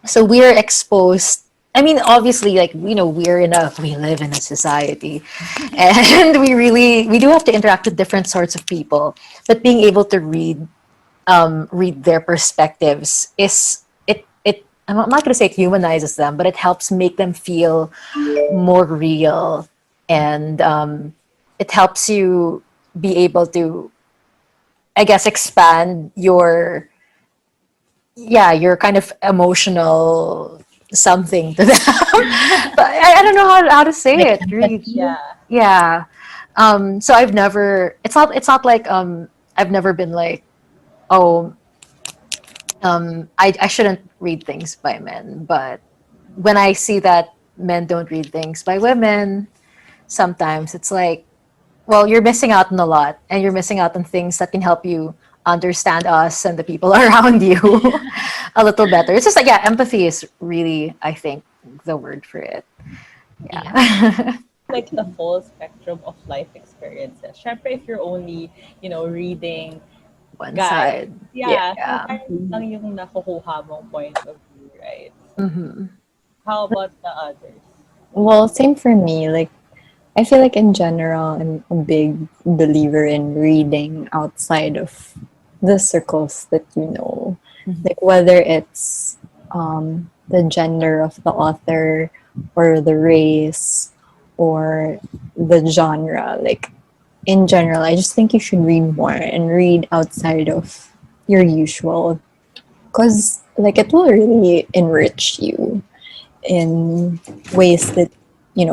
So we're exposed. I mean, obviously, like, we live in a society, and we do have to interact with different sorts of people. But being able to read their perspectives I'm not going to say it humanizes them, but it helps make them feel more real, and it helps you be able to, I guess, expand your kind of emotional something to them. But I don't know how to say it. Really. Yeah. So I've never. It's not like I've never been like, oh, I shouldn't read things by men. But when I see that men don't read things by women, sometimes it's like, well, you're missing out on a lot, and you're missing out on things that can help you understand us and the people around you a little better. It's just like, yeah, empathy is really, I think, the word for it. Yeah. Like the full spectrum of life experiences. Syempre, if you're only, reading One guys, side. yeah, Yeah. parang lang yung nakukuha mong point of view, right? Mm-hmm. How about the others? Well, same for me. Like, I feel like in general, I'm a big believer in reading outside of the circles that you know. Mhm. Like, whether it's the gender of the author, or the race, or the genre. Like, in general, I just think you should read more and read outside of your usual, because like it will really enrich you in ways that you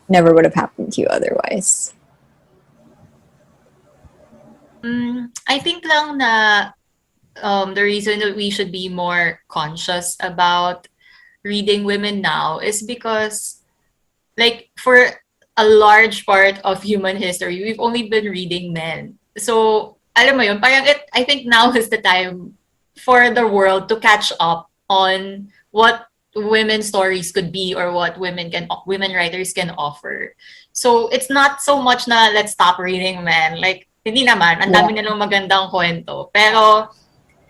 never would have happened to you otherwise. I think lang na the reason that we should be more conscious about reading women now is because, like, for a large part of human history, we've only been reading men. So, alam mo yun, parang I think now is the time for the world to catch up on what women's stories could be, or what women writers can offer. So, it's not so much na let's stop reading men. Like, hindi naman, ang dami nilang magandang kwento. Pero,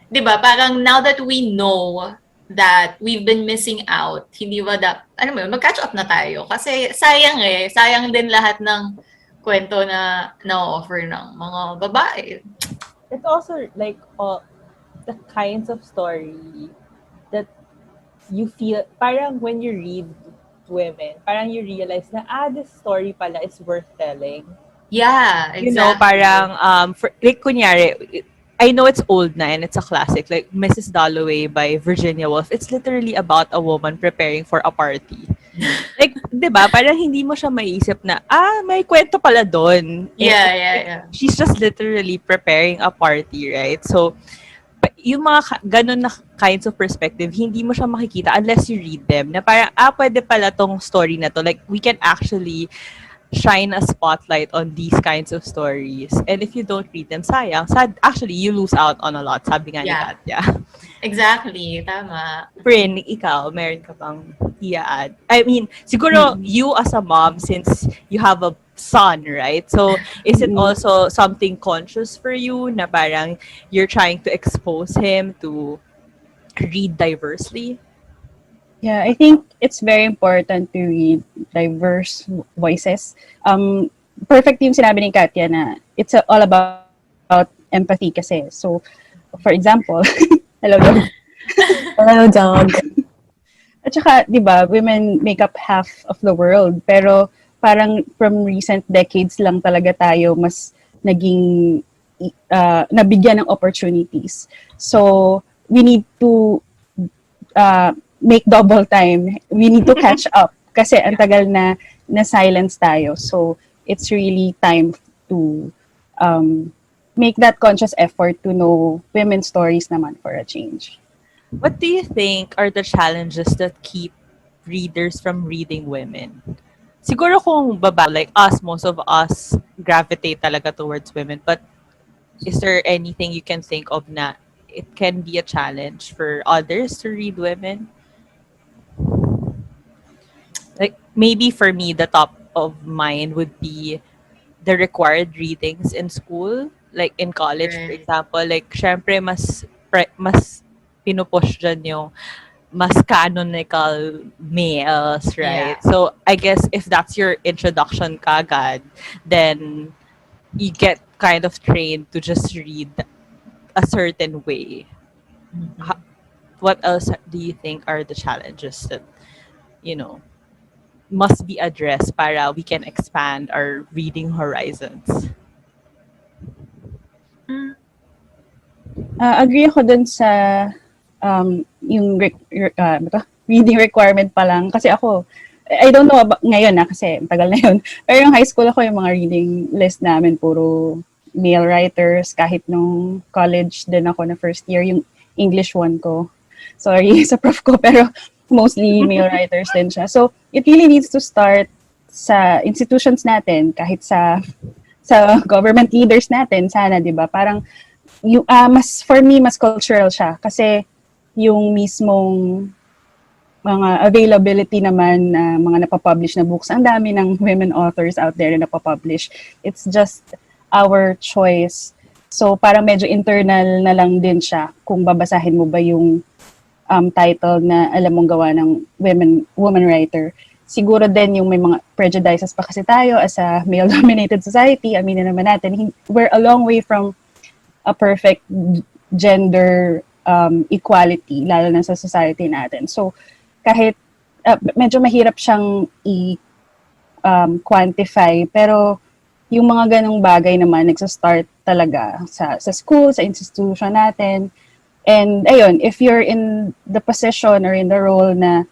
di ba, parang now that we know that we've been missing out, hindi ba mag-catch up na tayo. Kasi sayang din lahat ng kwento na na-offer ng mga babae. It's also like the kinds of story that you feel, parang when you read women, parang you realize na, this story pala is worth telling. Yeah, exactly. Parang, like, kunyari, I know it's old na and it's a classic, like Mrs. Dalloway by Virginia Woolf. It's literally about a woman preparing for a party. Like, di ba, parang hindi mo siya maisip na, may kwento pala doon. Yeah. She's just literally preparing a party, right? So, yung mga ganun na kinds of perspective, hindi mo siya makikita unless you read them. Na parang, pwede pala tong story na to. Like, we can actually shine a spotlight on these kinds of stories. And if you don't read them, sayang. Actually, you lose out on a lot. Sabi nga ni Katya. Exactly. Tama. Prin, ikaw, meron ka bang i-add? I mean, siguro you as a mom, since you have a son, right? So, is it also something conscious for you na parang you're trying to expose him to read diversely? Yeah, I think it's very important to read diverse voices. Perfect yung sinabi ni Katya na it's all about empathy kasi. So, for example, hello dog. Hello, dog. At saka, di ba, women make up half of the world. Pero parang from recent decades lang talaga tayo mas naging nabigyan ng opportunities. So, we need to make double time. We need to catch up kasi ang tagal na silence tayo. So it's really time to make that conscious effort to know women's stories naman for a change. What do you think are the challenges that keep readers from reading women? Siguro kung babae, like us, most of us gravitate talaga towards women. But is there anything you can think of na it can be a challenge for others to read women? Like maybe for me, the top of mind would be the required readings in school, like in college, for Right. example. Like, syempre, mas pinupush dyan yung mas canonical males, right? Yeah. So, I guess if that's your introduction kagad, then you get kind of trained to just read a certain way. Mhm. What else do you think are the challenges that, you know, must be addressed para we can expand our reading horizons? Mm. Agree ako dun sa yung ano to? Reading requirement pa lang. Kasi ako, I don't know about ngayon kasi tagal na yun. Pero yung high school ako, yung mga reading list namin, puro male writers. Kahit nung college din ako na first year, yung English one ko. Sorry sa prof ko, pero mostly male writers din siya. So, it really needs to start sa institutions natin, kahit sa government leaders natin, sana, di ba? Parang, yung, mas, for me, mas cultural siya. Kasi, yung mismong mga availability naman na mga napapublish na books, ang dami ng women authors out there na napapublish. It's just our choice. So, parang medyo internal na lang din siya kung babasahin mo ba yung title na alam mong gawa ng woman writer. Siguro din yung may mga prejudices pa kasi tayo as a male-dominated society, aminin naman natin, we're a long way from a perfect gender equality, lalo na sa society natin. So, kahit medyo mahirap siyang quantify, pero yung mga ganong bagay naman, nagsa-start talaga sa school, sa institution natin. And ayun, if you're in the position or in the role na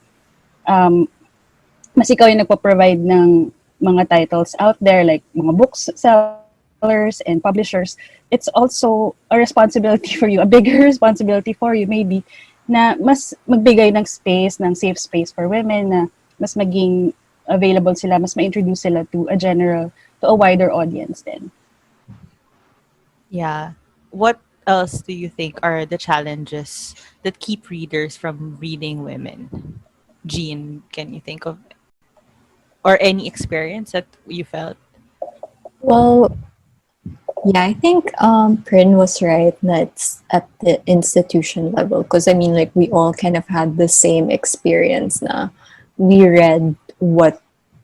mas ikaw yung nagpo-provide ng mga titles out there, like mga books sellers and publishers, it's also a responsibility for you, a bigger responsibility for you maybe, na mas magbigay ng space, ng safe space for women, na mas maging available sila, mas ma-introduce sila to a wider audience then. Yeah. What else do you think are the challenges that keep readers from reading women? Jean, can you think of or any experience that you felt? Well, yeah, I think Prin was right that it's at the institution level. Because I mean, like, we all kind of had the same experience na we read what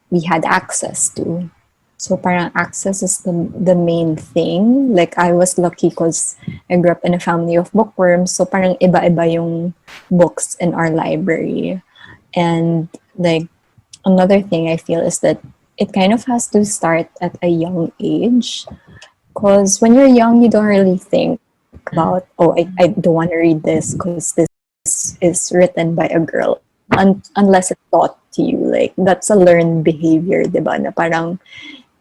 we had access to. So parang access is the main thing. Like, I was lucky because I grew up in a family of bookworms. So parang iba-iba yung books in our library. And like, another thing I feel is that it kind of has to start at a young age. Because when you're young, you don't really think about, oh, I don't want to read this because this is written by a girl. Unless it's taught to you. Like, that's a learned behavior, diba? Na parang,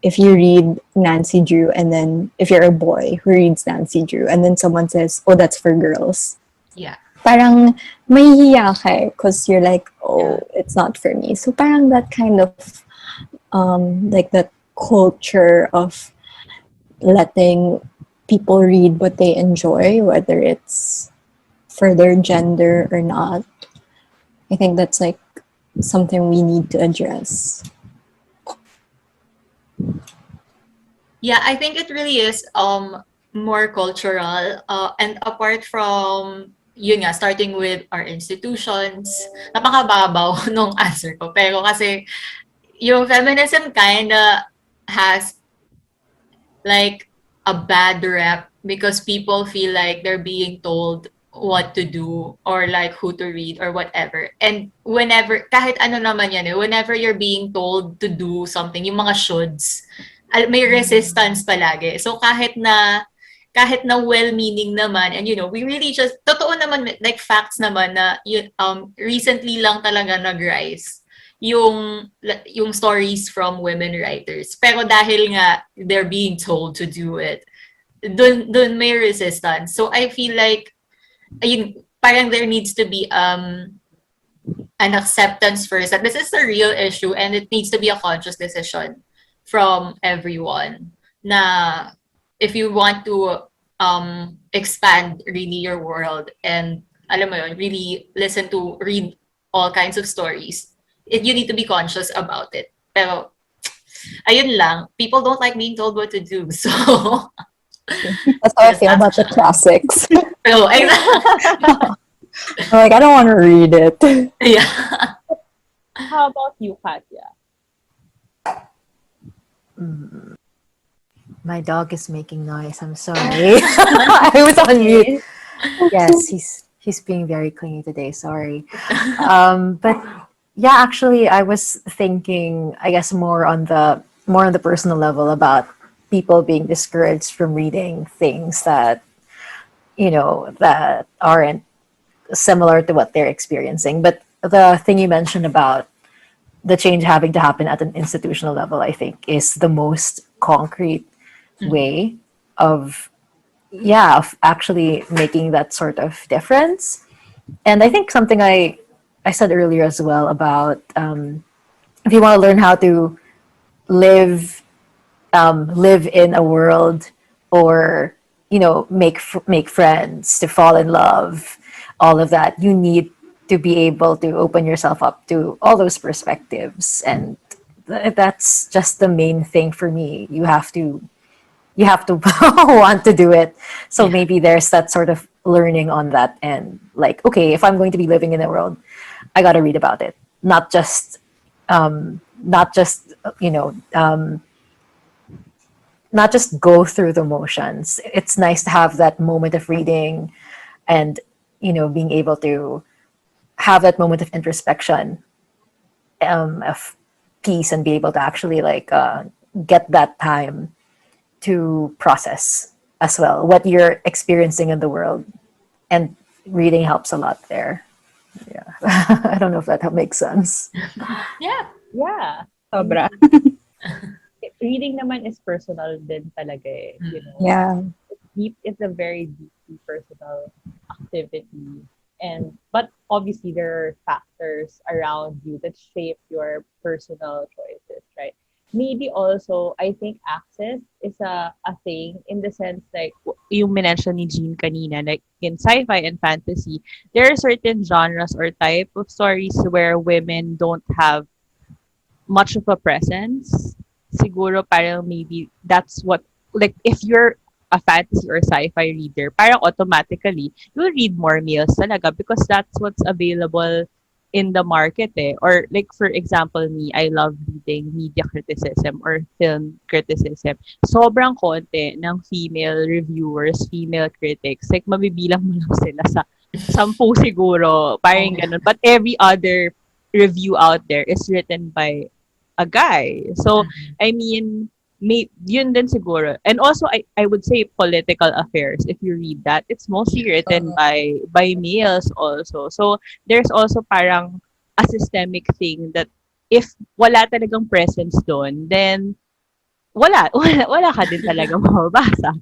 if you read Nancy Drew, and then if you're a boy who reads Nancy Drew, and then someone says, oh, that's for girls. Yeah. Parang mahihiya ka because you're like, oh, it's not for me. So parang that kind of, like that culture of letting people read what they enjoy, whether it's for their gender or not. I think that's like something we need to address. Yeah, I think it really is more cultural. And apart from yun nga, starting with our institutions. Napakababaw nung answer ko. Pero kasi, yung feminism kinda has like a bad rep because people feel like they're being told what to do or like who to read or whatever. And whenever, kahit ano naman yan whenever you're being told to do something, yung mga shoulds, may resistance palagi. So kahit na well-meaning naman, and we really just, totoo naman, like facts naman na recently lang talaga nag-rise yung stories from women writers. Pero dahil nga they're being told to do it, dun may resistance. So I feel like, ayun, parang there needs to be an acceptance first that this is a real issue and it needs to be a conscious decision from everyone na if you want to expand really your world and alam mo yun, really read all kinds of stories, you need to be conscious about it. Pero ayun lang, people don't like being told what to do, so That's how I feel about the classics. so exactly. I'm like, I don't want to read it. Yeah. How about you, Katya? My dog is making noise. I'm sorry. I was on mute. Yes, he's being very clingy today. Sorry. But yeah, actually, I was thinking, I guess, more on the personal level about people being discouraged from reading things that that aren't similar to what they're experiencing. But the thing you mentioned about the change having to happen at an institutional level, I think, is the most concrete way of actually making that sort of difference. And I think something I said earlier as well about if you want to learn how to live in a world, or make friends, to fall in love, all of that, you need to be able to open yourself up to all those perspectives. And that's just the main thing for me. You have to want to do it. So maybe there's that sort of learning on that end. Like, okay, if I'm going to be living in a world, I got to read about it, not just not just go through the motions. It's nice to have that moment of reading and being able to have that moment of introspection, of peace, and be able to actually get that time to process as well what you're experiencing in the world. And reading helps a lot there. Yeah. I don't know if that makes sense. Yeah. Yeah. Sobra. Reading naman is personal din talaga eh. Yeah. It's a very deeply personal activity. But obviously there are factors around you that shape your personal choices, right? Maybe also, I think access is a thing in the sense like you mentioned ni Jean kanina, like in sci-fi and fantasy, there are certain genres or type of stories where women don't have much of a presence. Siguro parang maybe that's what, like if you're a fantasy or sci-fi reader, parang automatically you'll read more males talaga because that's what's available in the market eh. Or like for example me, I love reading media criticism or film criticism. Sobrang konti ng female reviewers, female critics. Like mabibilang mo lang sila sa 10 siguro, parang ganun. But every other review out there is written by a guy. So, I mean, yun din siguro. And also, I would say political affairs. If you read that, it's mostly written by males also. So, there's also parang a systemic thing that if wala talagang presence doon, then wala ka din talaga mababasa.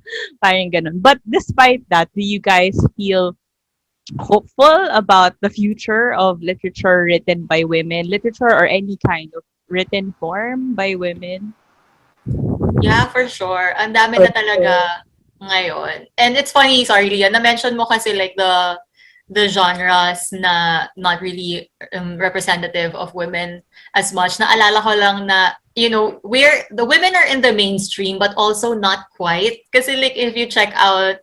Parang ganun. But despite that, do you guys feel hopeful about the future of literature written by women, literature or any kind of written form by women? Yeah, for sure. Ang dami na talaga ngayon. And it's funny, sorry Leah, na-mention mo kasi like the genres na not really representative of women as much. Naalala ko lang na, where the women are in the mainstream but also not quite. Kasi like if you check out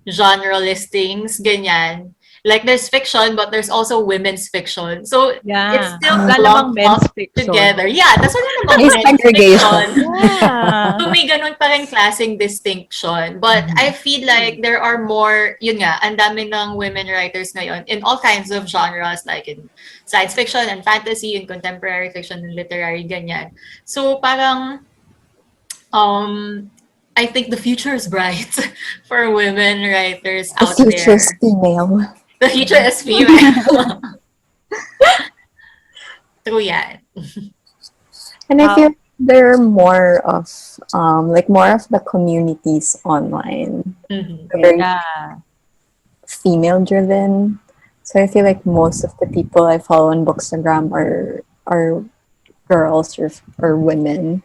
genre listings, ganyan. Like there's fiction, but there's also women's fiction. So it's Yeah. still Wala namang lumped men's up fiction. together. Yeah, that's wala namang May men's segregation. fiction. Yeah. So may ganun pa rin klaseng distinction. But I feel like there are more, yun nga, ang dami ng women writers ngayon in all kinds of genres, like in science fiction and fantasy, in contemporary fiction and literary, ganyan. So parang, I think the future is bright for women writers The out future there. is female. The future is female. True yan. And I feel there are more of more of the communities online. Mhm. They're very Yeah. female driven. So I feel like most of the people I follow on Bookstagram are girls or women.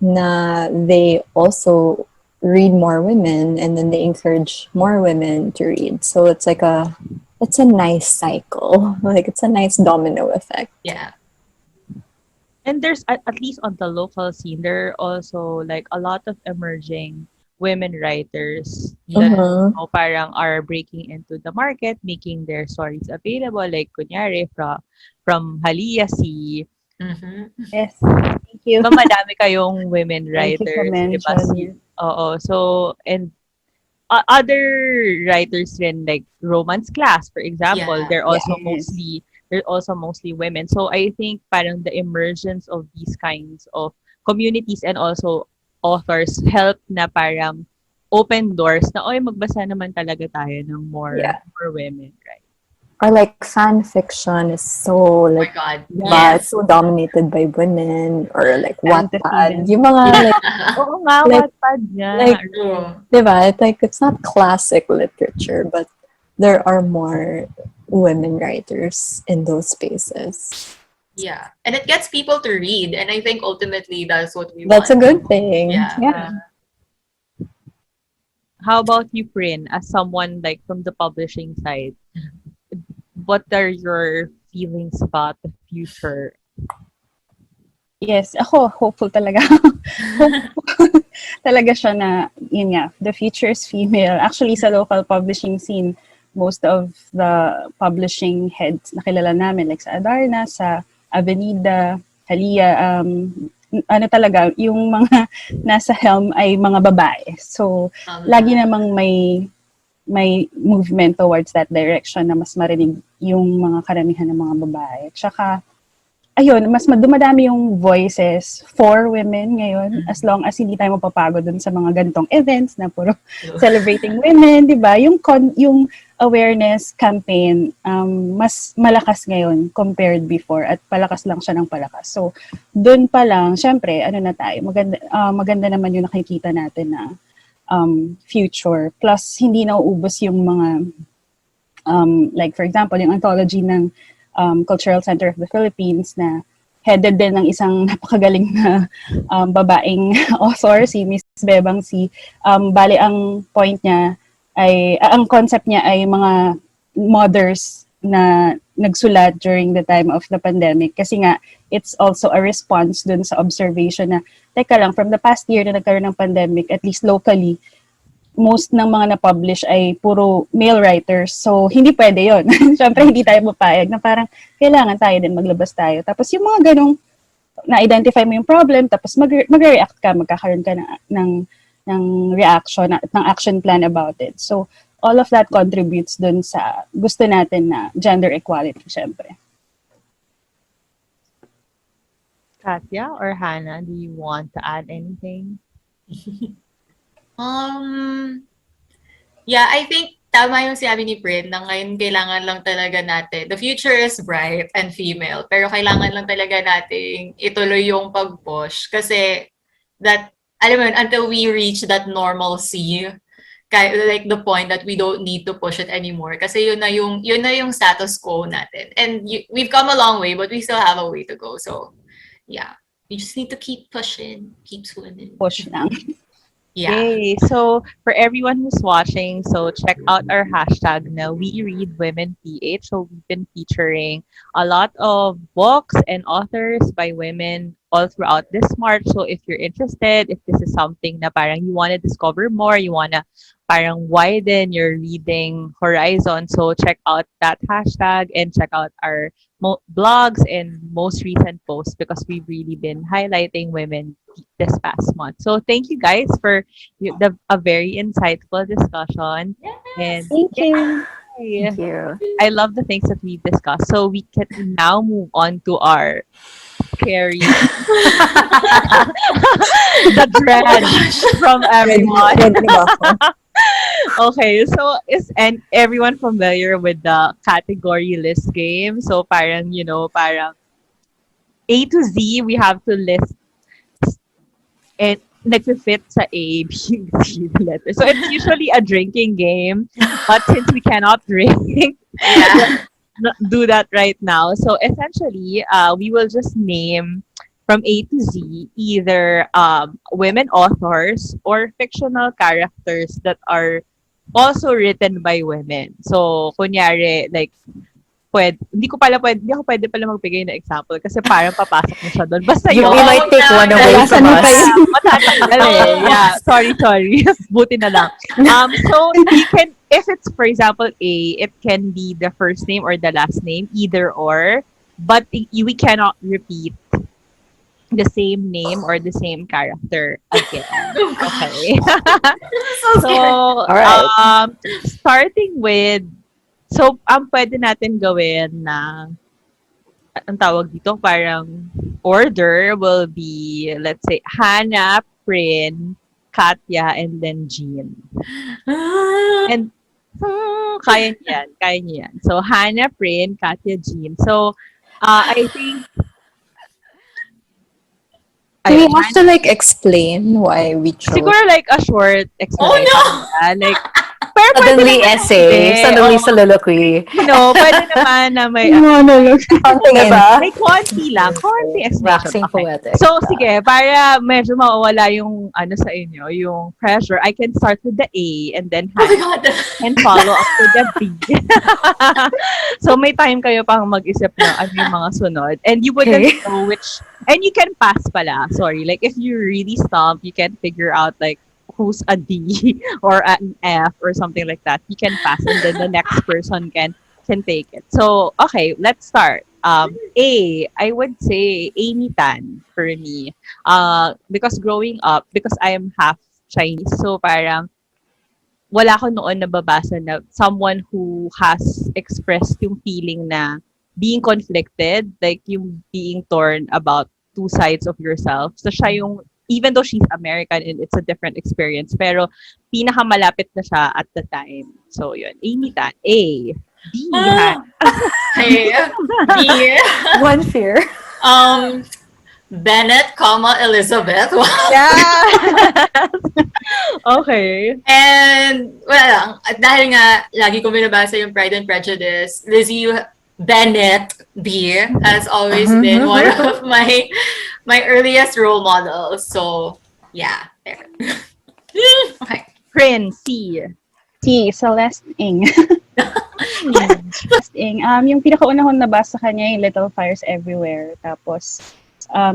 Na they also read more women, and then they encourage more women to read. So it's a nice cycle. Like it's a nice domino effect. Yeah. And there's at least on the local scene, there are also like a lot of emerging women writers that Mhm. parang are breaking into the market, making their stories available. Like kunyari from Haliya si Mhm. Yes. Thank you. diba madami kayong women Thank you for writers, diba? mentioning. Oo. So, and other writers rin like Romance Class, for example, Yeah. Yes. they're also mostly women. So I think parang the emergence of these kinds of communities and also authors help na parang open doors na oy magbasa naman talaga tayo ng more Yeah. for women, right? Or like fan fiction is so Oh my like God. diba, Yes. it's so dominated by women, or like Fantasy Wattpad. din. Yung mga like Oo nga, Like- Wattpad nga. like- True. diba, it's not classic literature, but there are more women writers in those spaces. Yeah. And it gets people to read. And I think ultimately that's what we That's a want. good thing. Yeah. Yeah. How about you, Prin, as someone like from the publishing side? What are your feelings about the future? Yes, ako hopeful talaga. Hopeful talaga siya na, yun nga, the future is female. Actually, sa local publishing scene, most of the publishing heads na kilala namin, like sa Adarna, sa Avenida, Haliya, ano talaga, yung mga nasa helm ay mga babae. So, lagi namang may movement towards that direction na mas marinig yung mga karamihan ng mga babae. Tsaka, ayun, mas dumadami yung voices for women ngayon, as long as hindi tayo mapapagod dun sa mga ganitong events na puro celebrating women, di ba? Yung awareness campaign, mas malakas ngayon compared before, at palakas lang siya ng palakas. So, dun pa lang, syempre, ano na tayo, maganda naman yung nakikita natin na future. Plus, hindi nauubos yung mga, like for example, yung anthology ng Cultural Center of the Philippines na headed din ng isang napakagaling na babaeng author, si Miss Bebang si. Bali, ang point niya ay, ang concept niya ay mga mothers na nagsulat during the time of the pandemic. Kasi nga, it's also a response dun sa observation na, teka lang, from the past year na nagkaroon ng pandemic, at least locally, most ng mga na-publish ay puro male writers. So, hindi pwede yon. Siyempre, hindi tayo mapayag na parang kailangan tayo din maglabas tayo. Tapos yung mga ganong na-identify mo yung problem, tapos mag-react ka, magkakaroon ka ng reaction, ng action plan about it. So, all of that contributes dun sa gusto natin na gender equality, siyempre. Katya or Hannah, do you want to add anything? Yeah, I think tama yung sinabi ni Prin na ngayon kailangan lang talaga natin. The future is bright and female, pero kailangan lang talaga natin ituloy yung pag-push kasi that, alam mo yun, until we reach that normalcy, like the point that we don't need to push it anymore kasi yun na yung status quo natin. And we've come a long way, but we still have a way to go. So, yeah. We just need to keep pushing, keep swimming. Push lang. Yeah. Yay. So for everyone who's watching, so check out our hashtag na We Read Women PH. So we've been featuring a lot of books and authors by women all throughout this March. So if you're interested, if this is something na parang you want to discover more, you want to parang widen your reading horizon. So check out that hashtag and check out our blogs and most recent posts because we've really been highlighting women this past month. So thank you guys for a very insightful discussion. And Thank you. yay, Thank you. I love the things that we've discussed. So we can now move on to our scary the dread from everyone. Ready na ba ako? Okay, so is and everyone familiar with the category list game? So parang, parang A to Z, we have to list and nagfi-fit sa A, B, C the letter. So it's usually a drinking game, but since we cannot drink, Yeah. do that right now. So essentially, we will just name from A to Z either women authors or fictional characters that are also written by women. So, kunyari, like, hindi ako pwede pala magbigay ng example kasi parang papasok na siya doon. Basta You, yun. we might take one away Nalasan from mo pa us. yun. Matatanggal eh. Yeah, sorry. Buti na lang. So you can, if it's for example A, it can be the first name or the last name, either or, but we cannot repeat the same name or the same character again. Okay. So, Alright. starting with, so ang pwede natin gawin na ang tawag dito, parang order will be, let's say, Hannah, Prin, Katya, and then Jean. And kaya niya yan. So, Hannah, Prin, Katya, Jean. So, I think Do we ayun, have to like explain why we chose? siguro like a short explanation. Oh, Like, pero pwede Suddenly naman essay, hindi. suddenly Oo. soliloquy. Pwede naman na may Monologue. Something in may konti explanation. Waxing Okay. poetic. So, sige, para medyo mawawala yung ano sa inyo, yung pressure, I can start with the A and then Oh my God. and follow up with the B. So, may time kayo pang mag-isip na ano yung mga sunod. And you wouldn't Okay. know which, and you can pass pala. Sorry. Like, if you really stump, you can figure out like who's a D or an F or something like that. You can pass and then the next person can take it. So, okay, let's start. A, I would say Amy Tan for me. Because growing up, because I am half Chinese, so parang wala ko noon nababasa na someone who has expressed yung feeling na being conflicted, like yung being torn about two sides of yourself. So siya yung, even though she's American and it's a different experience, pero pinakamalapit na siya at the time. So yun, Amy Tan. A. B. Hey, B. One fear. Bennett, Elizabeth. Yeah. Okay. And, well, dahil nga, lagi ko binabasa yung Pride and Prejudice, Lizzie Bennett B has always been one of my earliest role models. So, yeah, there. Okay. Prin, C. T. Celeste Ng. Celeste Ng. Yung pinakauna kong nabasa sa kanya yung Little Fires Everywhere. Tapos,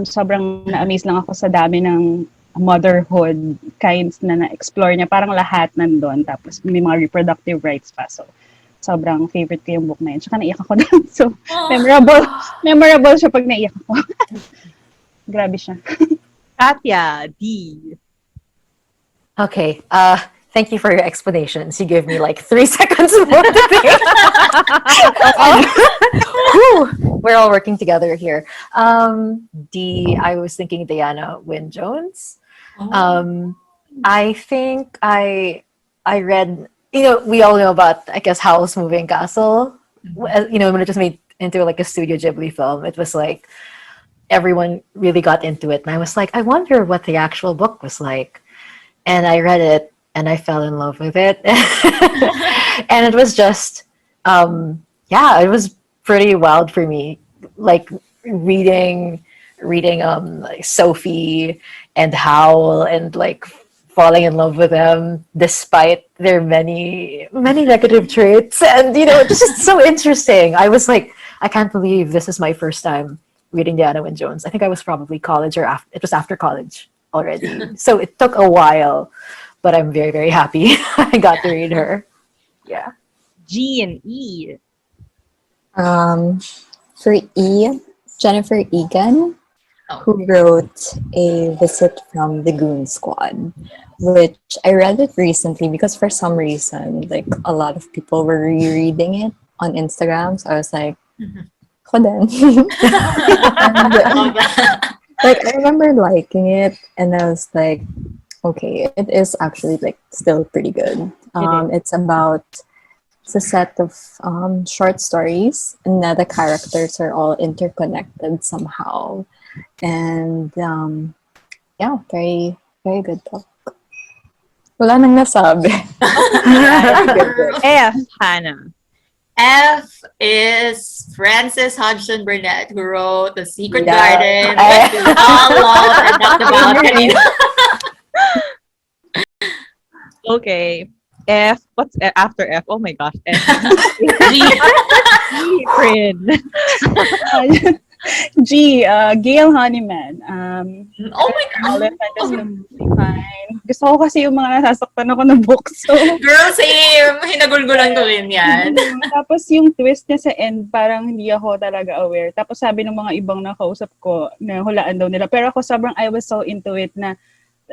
sobrang na-amaze lang ako sa dami ng motherhood kinds na na-explore niya. Parang lahat nandun. Tapos may mga reproductive rights pa. So, sobrang favorite ko yung book na yun. Tsaka naiyak ako doon. So, memorable siya pag naiyak ako. Grabe siya. Katya, D. Okay. Thank you for your explanations. You give me like 3 seconds more to think. Whew, we're all working together here. D. I was thinking Diana Wynne Jones. I think I read. We all know about, I guess, Howl's Moving Castle. When it was made into like a Studio Ghibli film, it was like everyone really got into it. And I was like, I wonder what the actual book was like. And I read it and I fell in love with it. And it was just, it was pretty wild for me. Like reading like Sophie and Howl and like falling in love with them despite their many negative traits, and it's just so interesting. I was like, I can't believe this is my first time reading Diana Wynne Jones. I think I was probably college or it was after college already, so it took a while, but I'm very, very happy I got to read her. Yeah. G and E. Um, for E, Jennifer Egan, Oh. who wrote A Visit from the Goon Squad, which I read it recently because for some reason, like a lot of people were rereading it on Instagram. So I was like, ako din. And, Love that. like I remember liking it, and I was like, okay, it is actually like still pretty good. It's a set of short stories, and now the characters are all interconnected somehow, and yeah, very very good book. Wala nang nasabi. F, Hannah. F is Frances Hodgson Burnett, who wrote The Secret Yeah. Garden, that we all love and talked about. kanina. Okay. F. What's after F? Oh my gosh. F. G. G. Prin. G, Gail Honeyman. Oh my God. Elephant is completely fine. Gusto ko kasi yung mga nasasaktan ako ng books. So, Girl, same. Hinagulgulan ko rin yan. tapos yung twist niya sa end, parang hindi ako talaga aware. Tapos sabi ng mga ibang nakausap ko na hulaan daw nila. Pero ako sobrang I was so into it na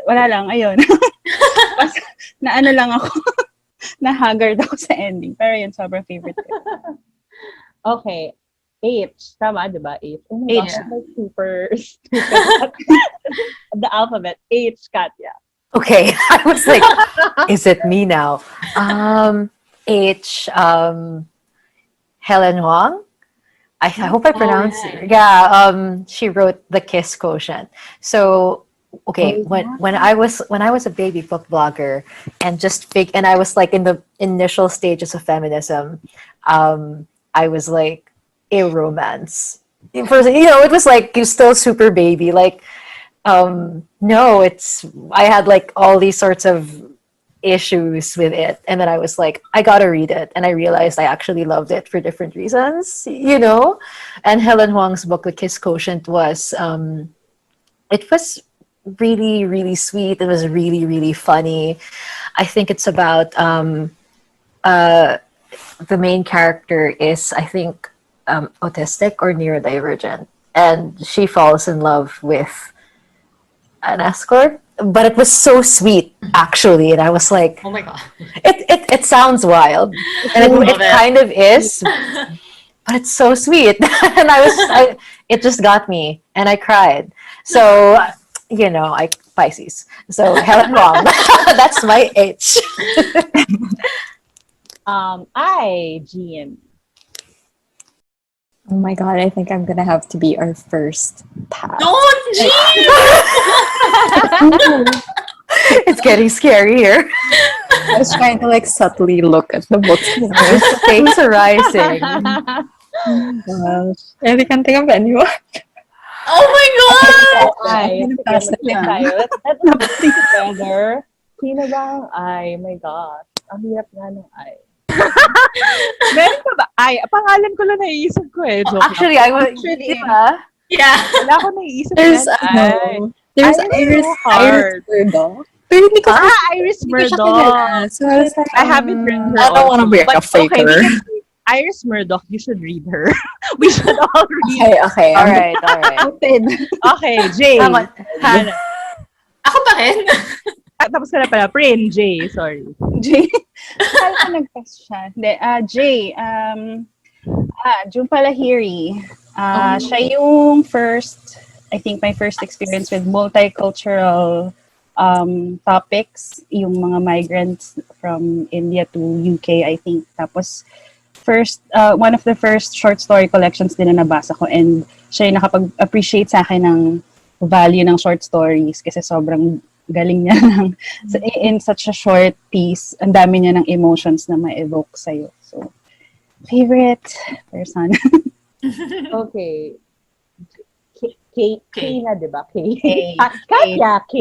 wala lang, ayun. na ano lang ako. na haggard ako sa ending. Pero yun, sobrang favorite ko. Okay. H. Tama, di ba? H. Oh my H. gosh, I'm like super stupid. The alphabet. H, Katya. Okay, I was like, is it me now? H, Helen Huang. I hope I pronounced it. Yeah, she wrote The Kiss Quotient. So, okay, when I was a baby book blogger and and I was like in the initial stages of feminism, I was like a romance. First, it was like you're still super baby. Like, no, I had like all these sorts of issues with it, and then I was like, I gotta read it, and I realized I actually loved it for different reasons, And Helen Huang's book, The Kiss Quotient, was it was really, really sweet. It was really, really funny. I think it's about the main character is, I think, autistic or neurodivergent, and she falls in love with an escort. But it was so sweet, actually, and I was like, Oh my God. it sounds wild, and it kind of is, but it's so sweet, and it just got me, and I cried. So, I Pisces. So Helen Wong, that's my H. I, G, and Oh my god, I think I'm gonna have to be our first pass. Don't, G! It's getting scary here. I was trying to like subtly look at the books. The stakes are rising. Gosh. I can't think of anyone. Oh my God! I. Pass na Sige, lang. tayo. Let's think together. Sino ba ang I? My gosh. Ang hirap nga ng I. Meron ka ba? Ay, pangalan ko lang naiisip ko eh. Joke Actually, lang. I was. Diba? Yeah. Wala ko naiisip There's na there's Ay, Iris so hard. Murdoch. Pero hindi ko Iris hindi ko siya Murdoch. kilala. So I was like, I haven't read her. I don't want to also. be But a faker. Okay, Iris Murdoch, you should read her. We should all read. Okay. All right. Okay, Jay. Tama. Hannah. Ako pa rin. Tapos ka na pala. Prin, Jay. Sorry. J. Kaya ko nag-test siya. Hindi, J. June Palahiri. Siya yung I think my first experience with multicultural topics, yung mga migrants from India to UK, I think. Tapos, one of the first short story collections din na nabasa ko, and siya yung nakapag-appreciate sa akin ng value ng short stories kasi sobrang galing niya in such a short piece, ang dami niya ng emotions na ma-evoke sa'yo. So, favorite person. Okay. K na, di ba? K. K. Katya, K.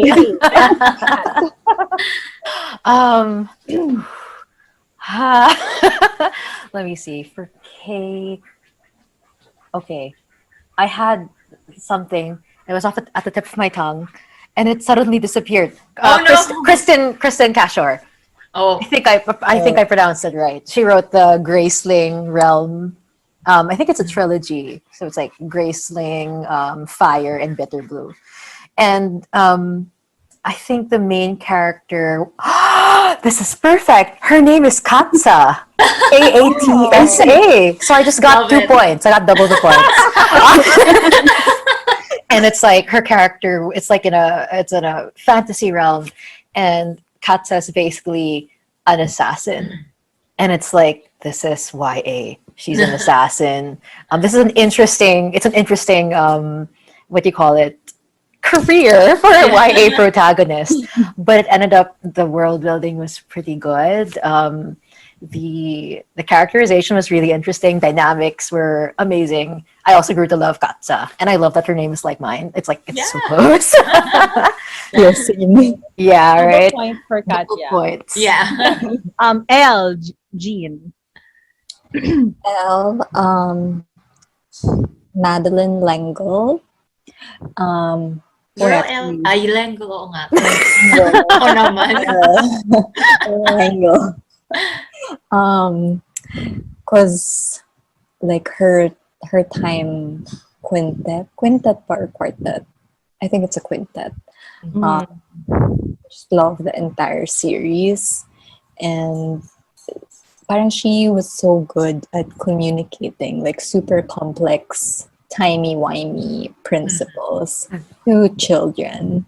Let me see. For K, okay, I had something. It was off at the tip of my tongue, and it suddenly disappeared. Oh, no. Kristen Cashore. Oh, I think I pronounced it right. She wrote the Graceling Realm. I think it's a trilogy, so it's like Graceling, Fire, and Bitter Blue. And I think the main character. This is perfect. Her name is Katsa. Aatsa. So I just got Love 2 it. points. I got double the points. And it's like her character. It's in a fantasy realm, and Katsa is basically an assassin. And it's like, this is YA. She's an assassin. This is an interesting. It's an interesting. What do you call it? Career for a YA protagonist, but it ended up the world building was pretty good. The characterization was really interesting. Dynamics were amazing. I also grew to love Katsa, and I love that her name is like mine. It's so Yeah. close. Yes, Yeah, Double right. point for Double Katya. points. yeah. Jean. L, Madeline Lengel. Girl, Or- ay, Linggo, oo nga. Ako naman. Lengel. Cause like her time quintet or quartet. I think it's a quintet. Just love the entire series, and parang she was so good at communicating like super complex timey-wimey principles to children.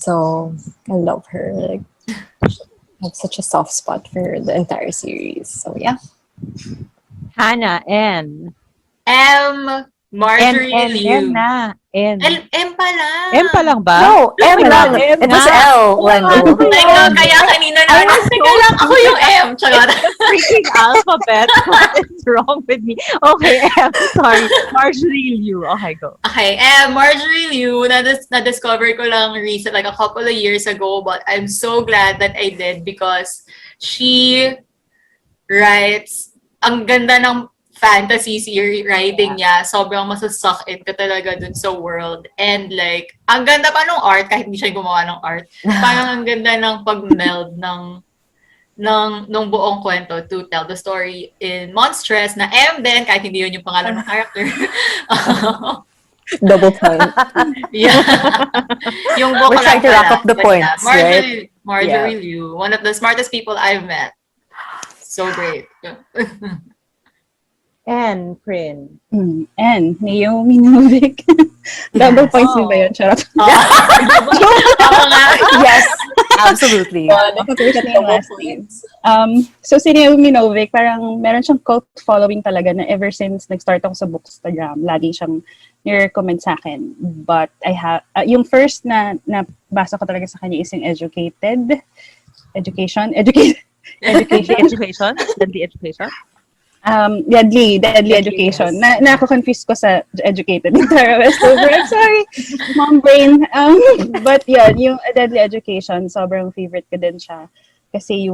So I love her. Like, I have such a soft spot for the entire series. So yeah. Hannah, N. Marjorie Liu. na. N. M pala. M pa lang ba? No, M lang. M It was nga. L, Lengel. Linggo, kaya kanina na. Teka lang, ako yung M. Charot. Freaking alphabet. What is wrong with me? Okay, M. Sorry. Marjorie Liu. Okay, go. Okay, Marjorie Liu, na-discover ko lang recent, like a couple of years ago, but I'm so glad that I did because she writes, ang ganda ng fantasy series writing niya. Sobrang masasuck in ka talaga dun sa world. And like, ang ganda pa nung art, kahit hindi siya gumawa ng art. Parang ang ganda ng pag-meld nung buong kwento to tell the story in Monstress na M din, kahit hindi yun yung pangalan ng character. Double point. Yeah. Yung book We're trying to lang wrap up the pala. But points, right? Marjorie Liu, one of the smartest people I've met. So great. N. Prin. And Naomi Novik. Double points din ba yun? Charot. Oo nga. Yes, absolutely. Nakapagkat na yung last name. So si Naomi Novik, parang meron siyang cult following talaga na ever since nag-start ako sa Bookstagram, lagi siyang ni-recommend sa akin. But I have, yung first na basa ko talaga sa kanya is yung Education. Deadly education? Deadly education? Deadly education. Nako-confuse ko sa educated in Tara Westover. I'm sorry, mom brain. But yeah, yung deadly education, sobrang favorite ko din siya. Kasi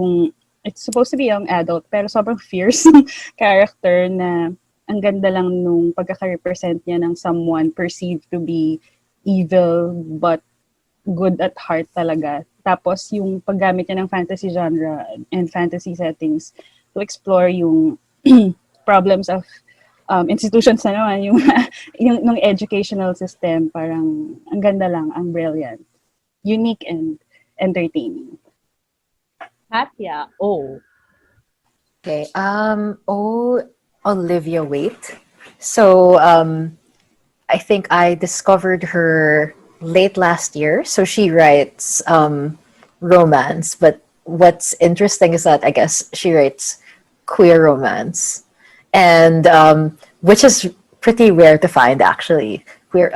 it's supposed to be young adult, pero sobrang fierce character na ang ganda lang nung pagkaka-represent niya ng someone perceived to be evil but good at heart talaga. Tapos yung paggamit niya ng fantasy genre and fantasy settings to explore yung problems of institutions na naman, yung educational system, parang ang ganda lang, ang brilliant, unique and entertaining. Katya. O. Okay. Olivia Waite. So I think I discovered her late last year. So she writes romance, but what's interesting is that I guess she writes queer romance, and which is pretty rare to find actually. Queer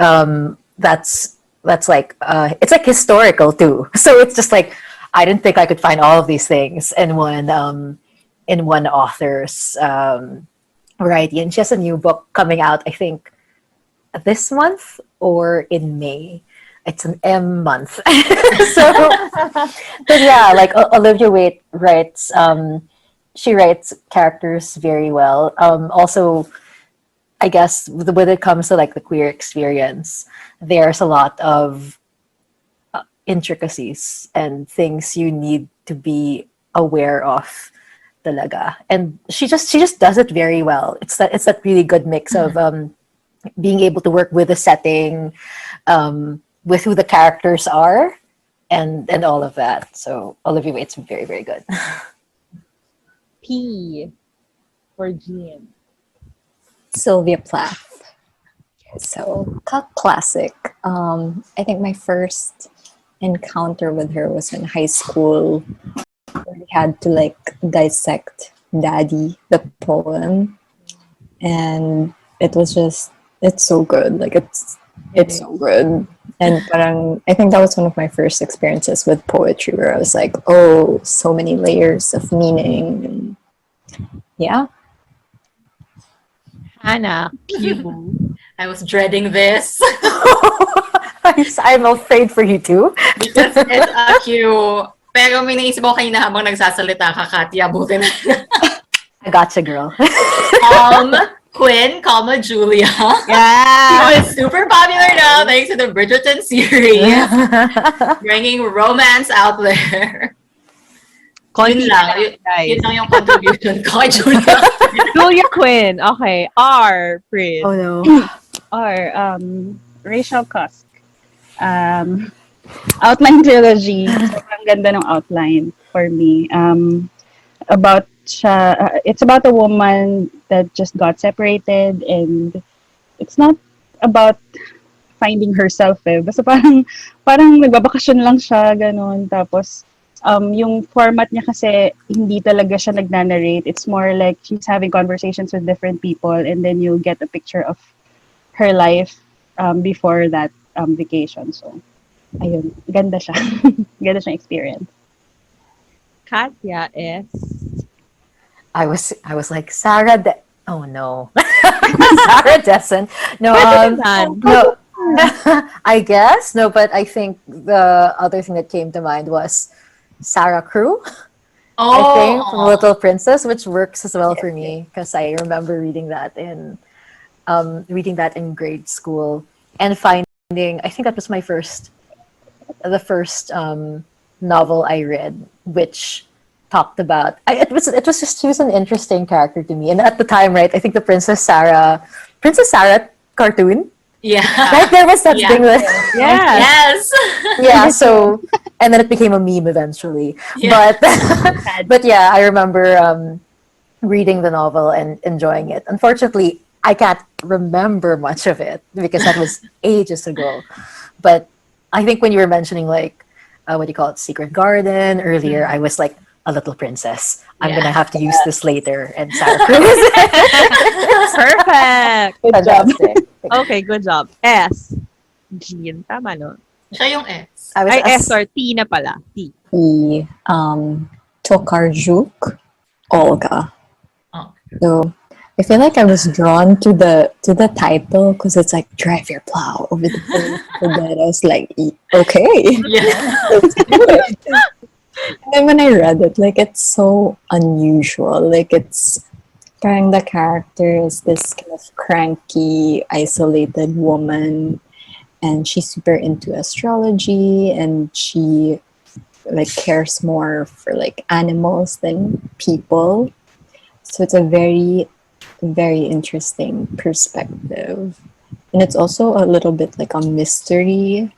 that's like it's like historical too. So it's just like I didn't think I could find all of these things in one author's variety. And she has a new book coming out, I think, this month or in May. It's an M month. So, but yeah, like Olivia Waite writes. She writes characters very well. Also, I guess when it comes to like the queer experience, there's a lot of intricacies and things you need to be aware of talaga. And she just does it very well. It's that really good mix of being able to work with the setting, with who the characters are, and all of that. So all of you, it's very, very good. P for Jean. Sylvia Plath. So, classic. I think my first encounter with her was in high school. We had to like dissect Daddy, the poem, and it's so good. Like it's so good. And parang, I think that was one of my first experiences with poetry, where I was like, oh, so many layers of meaning. And yeah. Hannah, Q. I was dreading this I'm afraid for you too. because it's a Q. Pero may naisip ako kanina habang nagsasalita ka, Katya. Buti na. I gotcha, girl. Quinn, Julia. Yeah. She was super popular now thanks to the Bridgerton series. Bringing romance out there. Yun lang. Yun lang yung contribution ko kay Julia. Julia Quinn. Okay. R. Prin. Oh no. Or Rachel Cusk. Outline trilogy. Sobrang ganda ng outline for me. It's about a woman that just got separated, and it's not about finding herself basta parang nagbabakasyon lang siya, ganun. Tapos yung format niya kasi hindi talaga siya nag-narrate. It's more like she's having conversations with different people, and then you get a picture of her life before that vacation. So ayun, ganda siya. Ganda siyang experience. Katya is I was like, oh no. Sarah Dessen. No, no. I guess. No, but I think the other thing that came to mind was Sarah Crew. I think from Little Princess, which works as well for me because I remember reading that in grade school and finding, I think that was the first novel I read, which talked about, it was just, she was an interesting character to me. And at the time, right, I think the Princess Sarah cartoon. Yeah. Right, there was that thing with, Yes. yeah, so, and then it became a meme eventually. Yeah. But yeah, I remember reading the novel and enjoying it. Unfortunately, I can't remember much of it because that was ages ago. But I think when you were mentioning like, what do you call it, Secret Garden earlier, I was like, a little princess. I'm gonna have to use this later. And Sarah Cruz. perfect. Good job. Fantastic. Okay, good job. S. Jean. Tama, no? Siya yung S. I was Ay, S or T na pala. T. T. Tokarczuk, Olga. Oh. So I feel like I was drawn to the title because it's like drive your plow over the field. And then I was like, okay. Yeah. Let's do it. And then when I read it, like it's so unusual. Like it's kind of the character is this kind of cranky, isolated woman, and she's super into astrology, and she like cares more for like animals than people. So it's a very, very interesting perspective. And it's also a little bit like a mystery.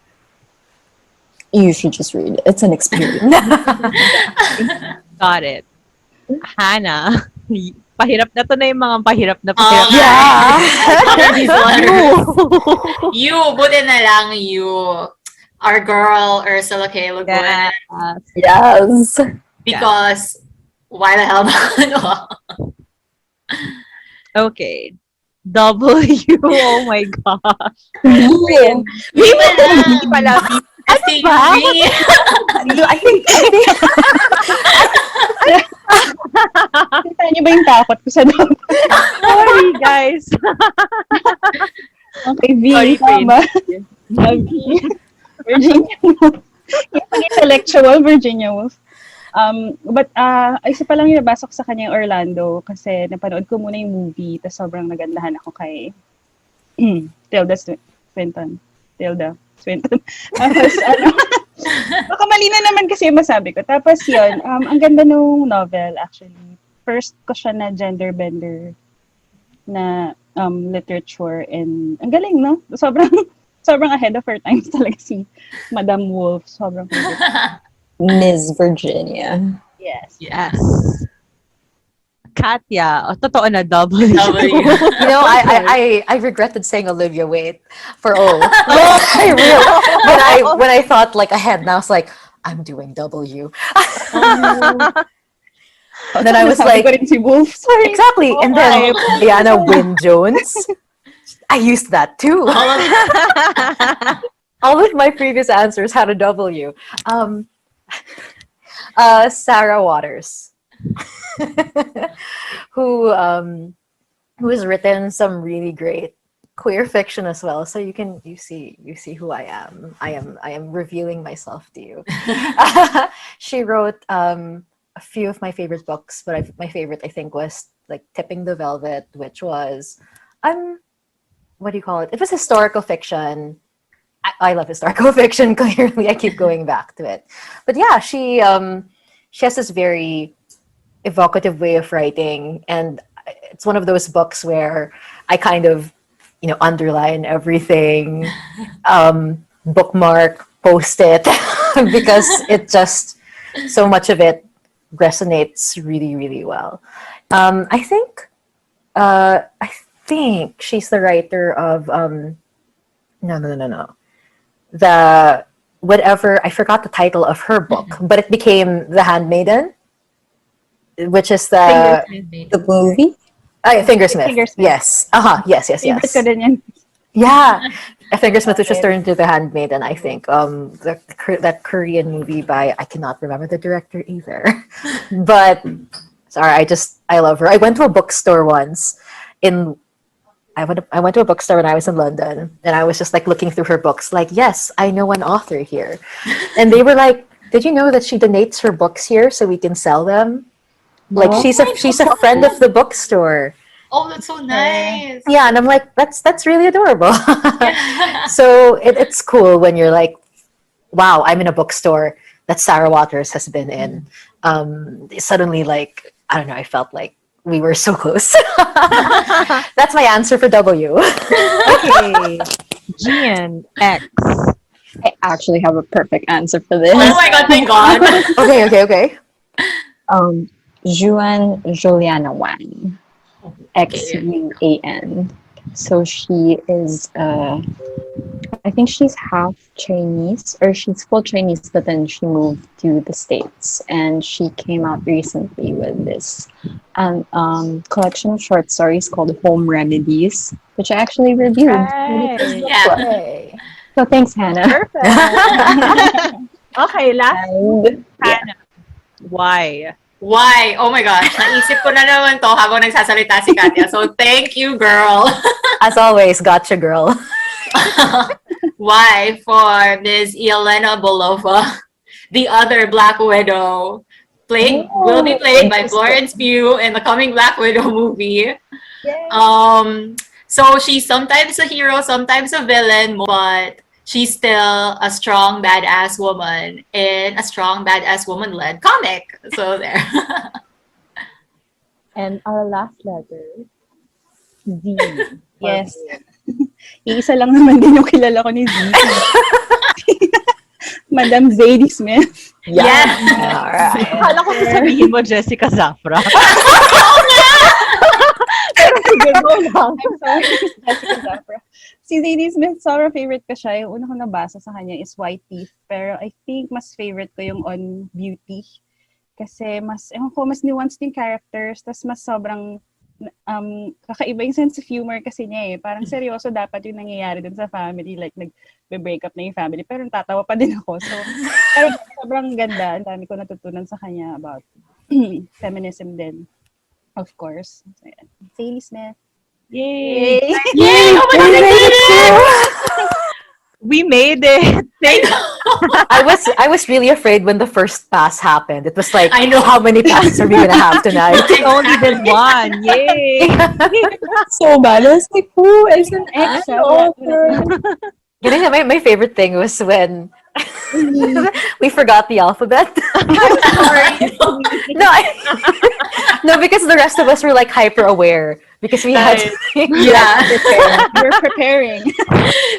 You should just read it. It's an experience. Got it. Hannah. Pahirap na to na yung mga pahirap na Oh, pahirap. You, buti na lang you. Our girl, Ursula Le Guin. Yes. Because, why the hell not? Okay. W. Oh my gosh. Ian. Hindi pala. Ano ba? I think Kita niyo ba yung takot ko sa loob? Sorry, guys. Okay, V. Sorry, Tama. V. Virginia Woolf. Yung intellectual Virginia Woolf. But isa pa lang yung nabasa ko sa kanya yung Orlando kasi napanood ko muna yung movie tapos sobrang nagandahan ako kay Tilda Swinton. Tilda. Tapos, baka mali na naman kasi yung masabi ko. Tapos yun, ang ganda nung novel actually. First ko siya na gender bender na literature, and ang galing, no? Sobrang ahead of her times talaga si Madam Wolf. Sobrang favorite. Miss Virginia. Yes. Yes. Katya, totoo na W. W. You know, I regretted saying Olivia Waite for O. when I thought like ahead, and I was like, I'm doing W. And then I was Sabi like, ko rin si Wolf. Sorry. exactly. And then Diana Wynne Jones. I used that too. All of my previous answers had a W. Sarah Waters, who has written some really great queer fiction as well. So you see who I am. I am revealing myself to you. She wrote a few of my favorite books, but my favorite I think was like Tipping the Velvet, which was what do you call it? It was historical fiction. I love historical fiction. Clearly, I keep going back to it. But yeah, she has this very evocative way of writing, and it's one of those books where I kind of, underline everything, bookmark, post it, because it just so much of it resonates really, really well. I think she's the writer of no. The whatever, I forgot the title of her book, but it became The Handmaiden, which is the movie. Fingersmith. Fingersmith. Yes. Yes. Favorite ko din yan. Yeah. Fingersmith, which was turned into The Handmaiden, I think. That Korean movie by, I cannot remember the director either. But sorry, I love her. I went to a bookstore once I went to a bookstore when I was in London, and I was just like looking through her books, like, yes, I know an author here. And they were like, did you know that she donates her books here so we can sell them? Like, she's a friend of the bookstore. Oh, that's so nice. Yeah, and I'm like, that's really adorable. So it's cool when you're like, wow, I'm in a bookstore that Sarah Waters has been in. Suddenly, like, I don't know, I felt like we were so close. That's my answer for W. Okay. G and X. I actually have a perfect answer for this. Oh my god, thank God. Okay. Juan Juliana Wang. Xuan. So she is, I think she's half Chinese, or she's full Chinese, but then she moved to the States, and she came out recently with this collection of short stories called Home Remedies, which I actually reviewed. Yeah. So thanks, Hannah. Perfect. Okay, last And, Hannah. Why? Why? Oh my gosh, naisip ko na naman to habang nagsasalita si Katya. So thank you, girl. As always, gotcha, girl. Why for Ms. Yelena Belova, the other Black Widow, will be played by Florence Pugh in the coming Black Widow movie. So she's sometimes a hero, sometimes a villain, but she's still a strong, badass woman in a strong, badass woman-led comic. So there. And our last letter, Z. Yes. Iisa lang naman din yung kilala ko ni Z. Madam Zadie Smith. Yeah. All right. Akala ko sasabihin mo Jessica Zafra. Sige, go lang. I'm sorry, Jessica Zafra. Si Zadie Smith, sobrang favorite ko siya. Yung una ko nabasa sa kanya is White Teeth. Pero I think mas favorite ko yung On Beauty. Kasi mas nuanced yung characters. Tapos mas sobrang kakaiba yung sense of humor kasi niya eh. Parang seryoso dapat yung nangyayari dun sa family. Like, nag-break up na yung family. Pero tatawa pa din ako. So, pero sobrang ganda. Ang dami ko natutunan sa kanya about feminism din. Of course. So, yeah. Zadie Smith. Yay! Yay! Oh my God, I did it! We made it! I was really afraid when the first pass happened. It was like, I know. how many passes are we gonna have tonight? We only did one! Yay! so bad. I was like, who is an ex author? My favorite thing was when we forgot the alphabet. Sorry. No, no, because the rest of us were like hyper aware because we had Right. to, Yeah. We're preparing.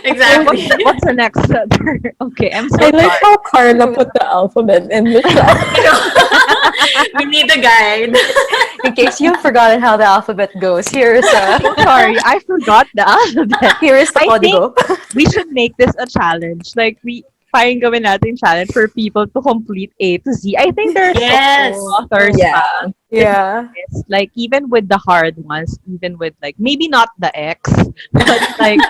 Exactly. What's the next letter? Okay, I'm so I like sorry. how Carla put the alphabet in the chat. We need a guide. in case you've forgotten how the alphabet goes. Here's Sorry, I forgot the alphabet. here is the I think código. we should make this a challenge. Like, parang gawin natin challenge for people to complete A to Z. I think there's Yes. authors Yeah. Yeah. this, like, even with the hard ones, even with, like, maybe not the X, but like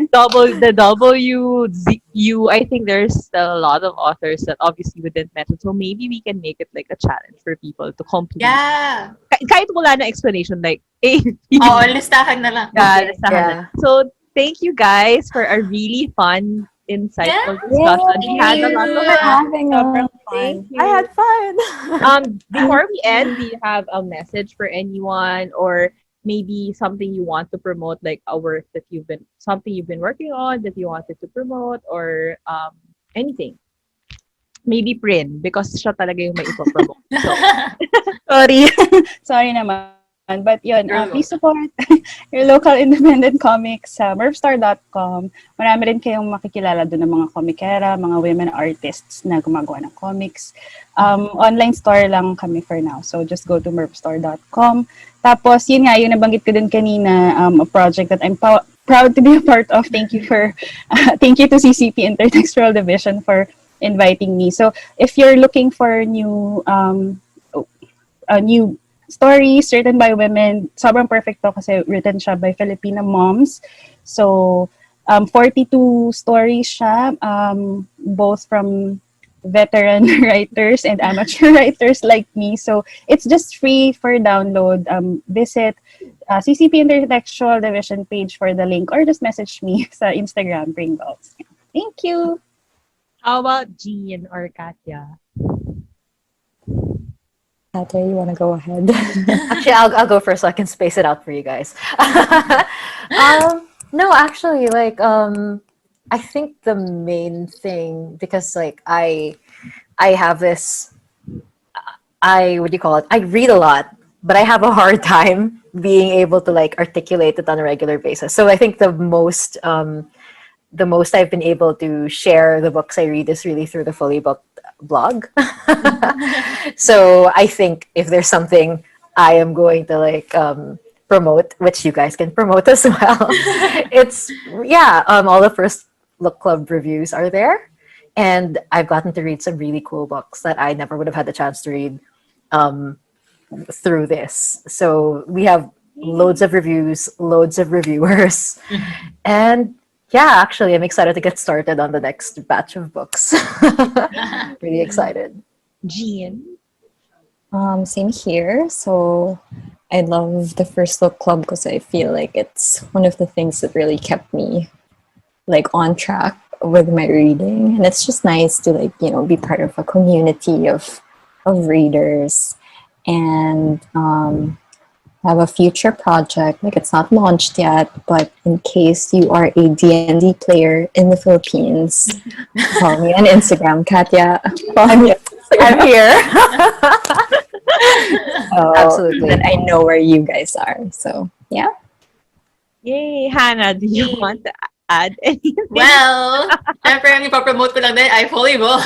the W, Z, U. I think there's still a lot of authors that obviously we didn't mention. So maybe we can make it like a challenge for people to complete. Yeah. Kahit wala na explanation, like A, B, Oo, listahan na lang. yeah, listahan na. Yeah. So thank you guys for a really fun, insightful Yeah. discussion. We had a lot of for having Sobrang us. fun. I had fun. Before we end, do you have a message for anyone, or maybe something you want to promote, like a work that something you've been working on that you wanted to promote, or anything? Maybe Prin, because siya talaga yung may ipopromote. So, Sorry. Sorry naman. But yun, please support your local independent comics sa mervstar.com. Marami rin kayong makikilala doon ng mga komikera, mga women artists na gumagawa ng comics. Online store lang kami for now. So just go to mervstar.com. Tapos, yun nga, yung nabanggit ko din kanina, a project that I'm proud to be a part of. Thank you to CCP Intertextual Division for inviting me. So if you're looking for new stories written by women, sobrang perfect to kasi written siya by Filipina moms. So 42 stories siya, both from veteran writers and amateur writers like me. So it's just free for download. Visit CCP Intertextual Division page for the link, or just message me sa Instagram, Pringles. Thank you. how about Jean or Katya? Katya, you want to go ahead? Actually, I'll go first so I can space it out for you guys. No, actually, like I think the main thing, because like I have this, what do you call it? I read a lot, but I have a hard time being able to like articulate it on a regular basis. So I think the most I've been able to share the books I read is really through the Fully Booked blog. So I think if there's something I am going to like promote, which you guys can promote as well, it's all the First Look Club reviews are there, and I've gotten to read some really cool books that I never would have had the chance to read through this. So we have loads of reviews, loads of reviewers, and yeah, actually, I'm excited to get started on the next batch of books. Really excited. Jean? Same here. So I love the First Look Club because I feel like it's one of the things that really kept me like on track with my reading. And it's just nice to like, be part of a community of readers, and have a future project. Like, it's not launched yet, but in case you are a D&D player in the Philippines, follow me on Instagram, Katya. Follow me on Instagram. I'm here. So Absolutely. that I know where you guys are. So yeah. Yay! Hannah, do you Yay. want to add anything? Well, syempre, ang ipapromote ko lang din ay Fully Booked.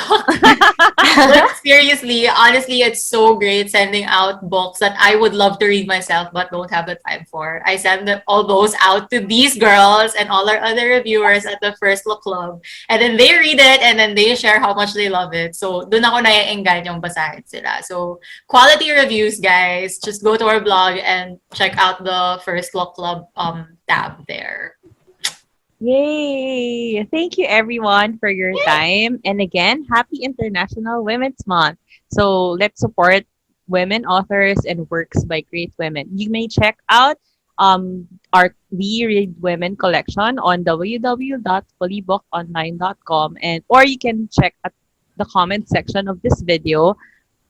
But seriously, honestly, it's so great sending out books that I would love to read myself but don't have the time for. I send all those out to these girls and all our other reviewers at the First Look Club. And then they read it and then they share how much they love it. So, dun ako naienganyong basahin sila. So, quality reviews, guys. Just go to our blog and check out the First Look Club tab there. Yay! Thank you everyone for your time. And again, happy International Women's Month. So let's support women authors and works by great women. You may check out our We Read Women collection on www.fullybookedonline.com, or you can check at the comment section of this video.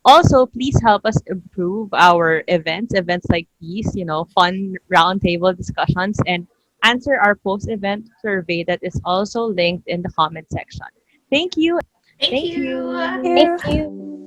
Also, please help us improve our events like these, fun roundtable discussions, and answer our post-event survey that is also linked in the comment section. Thank you. Thank Thank you. you. Thank you.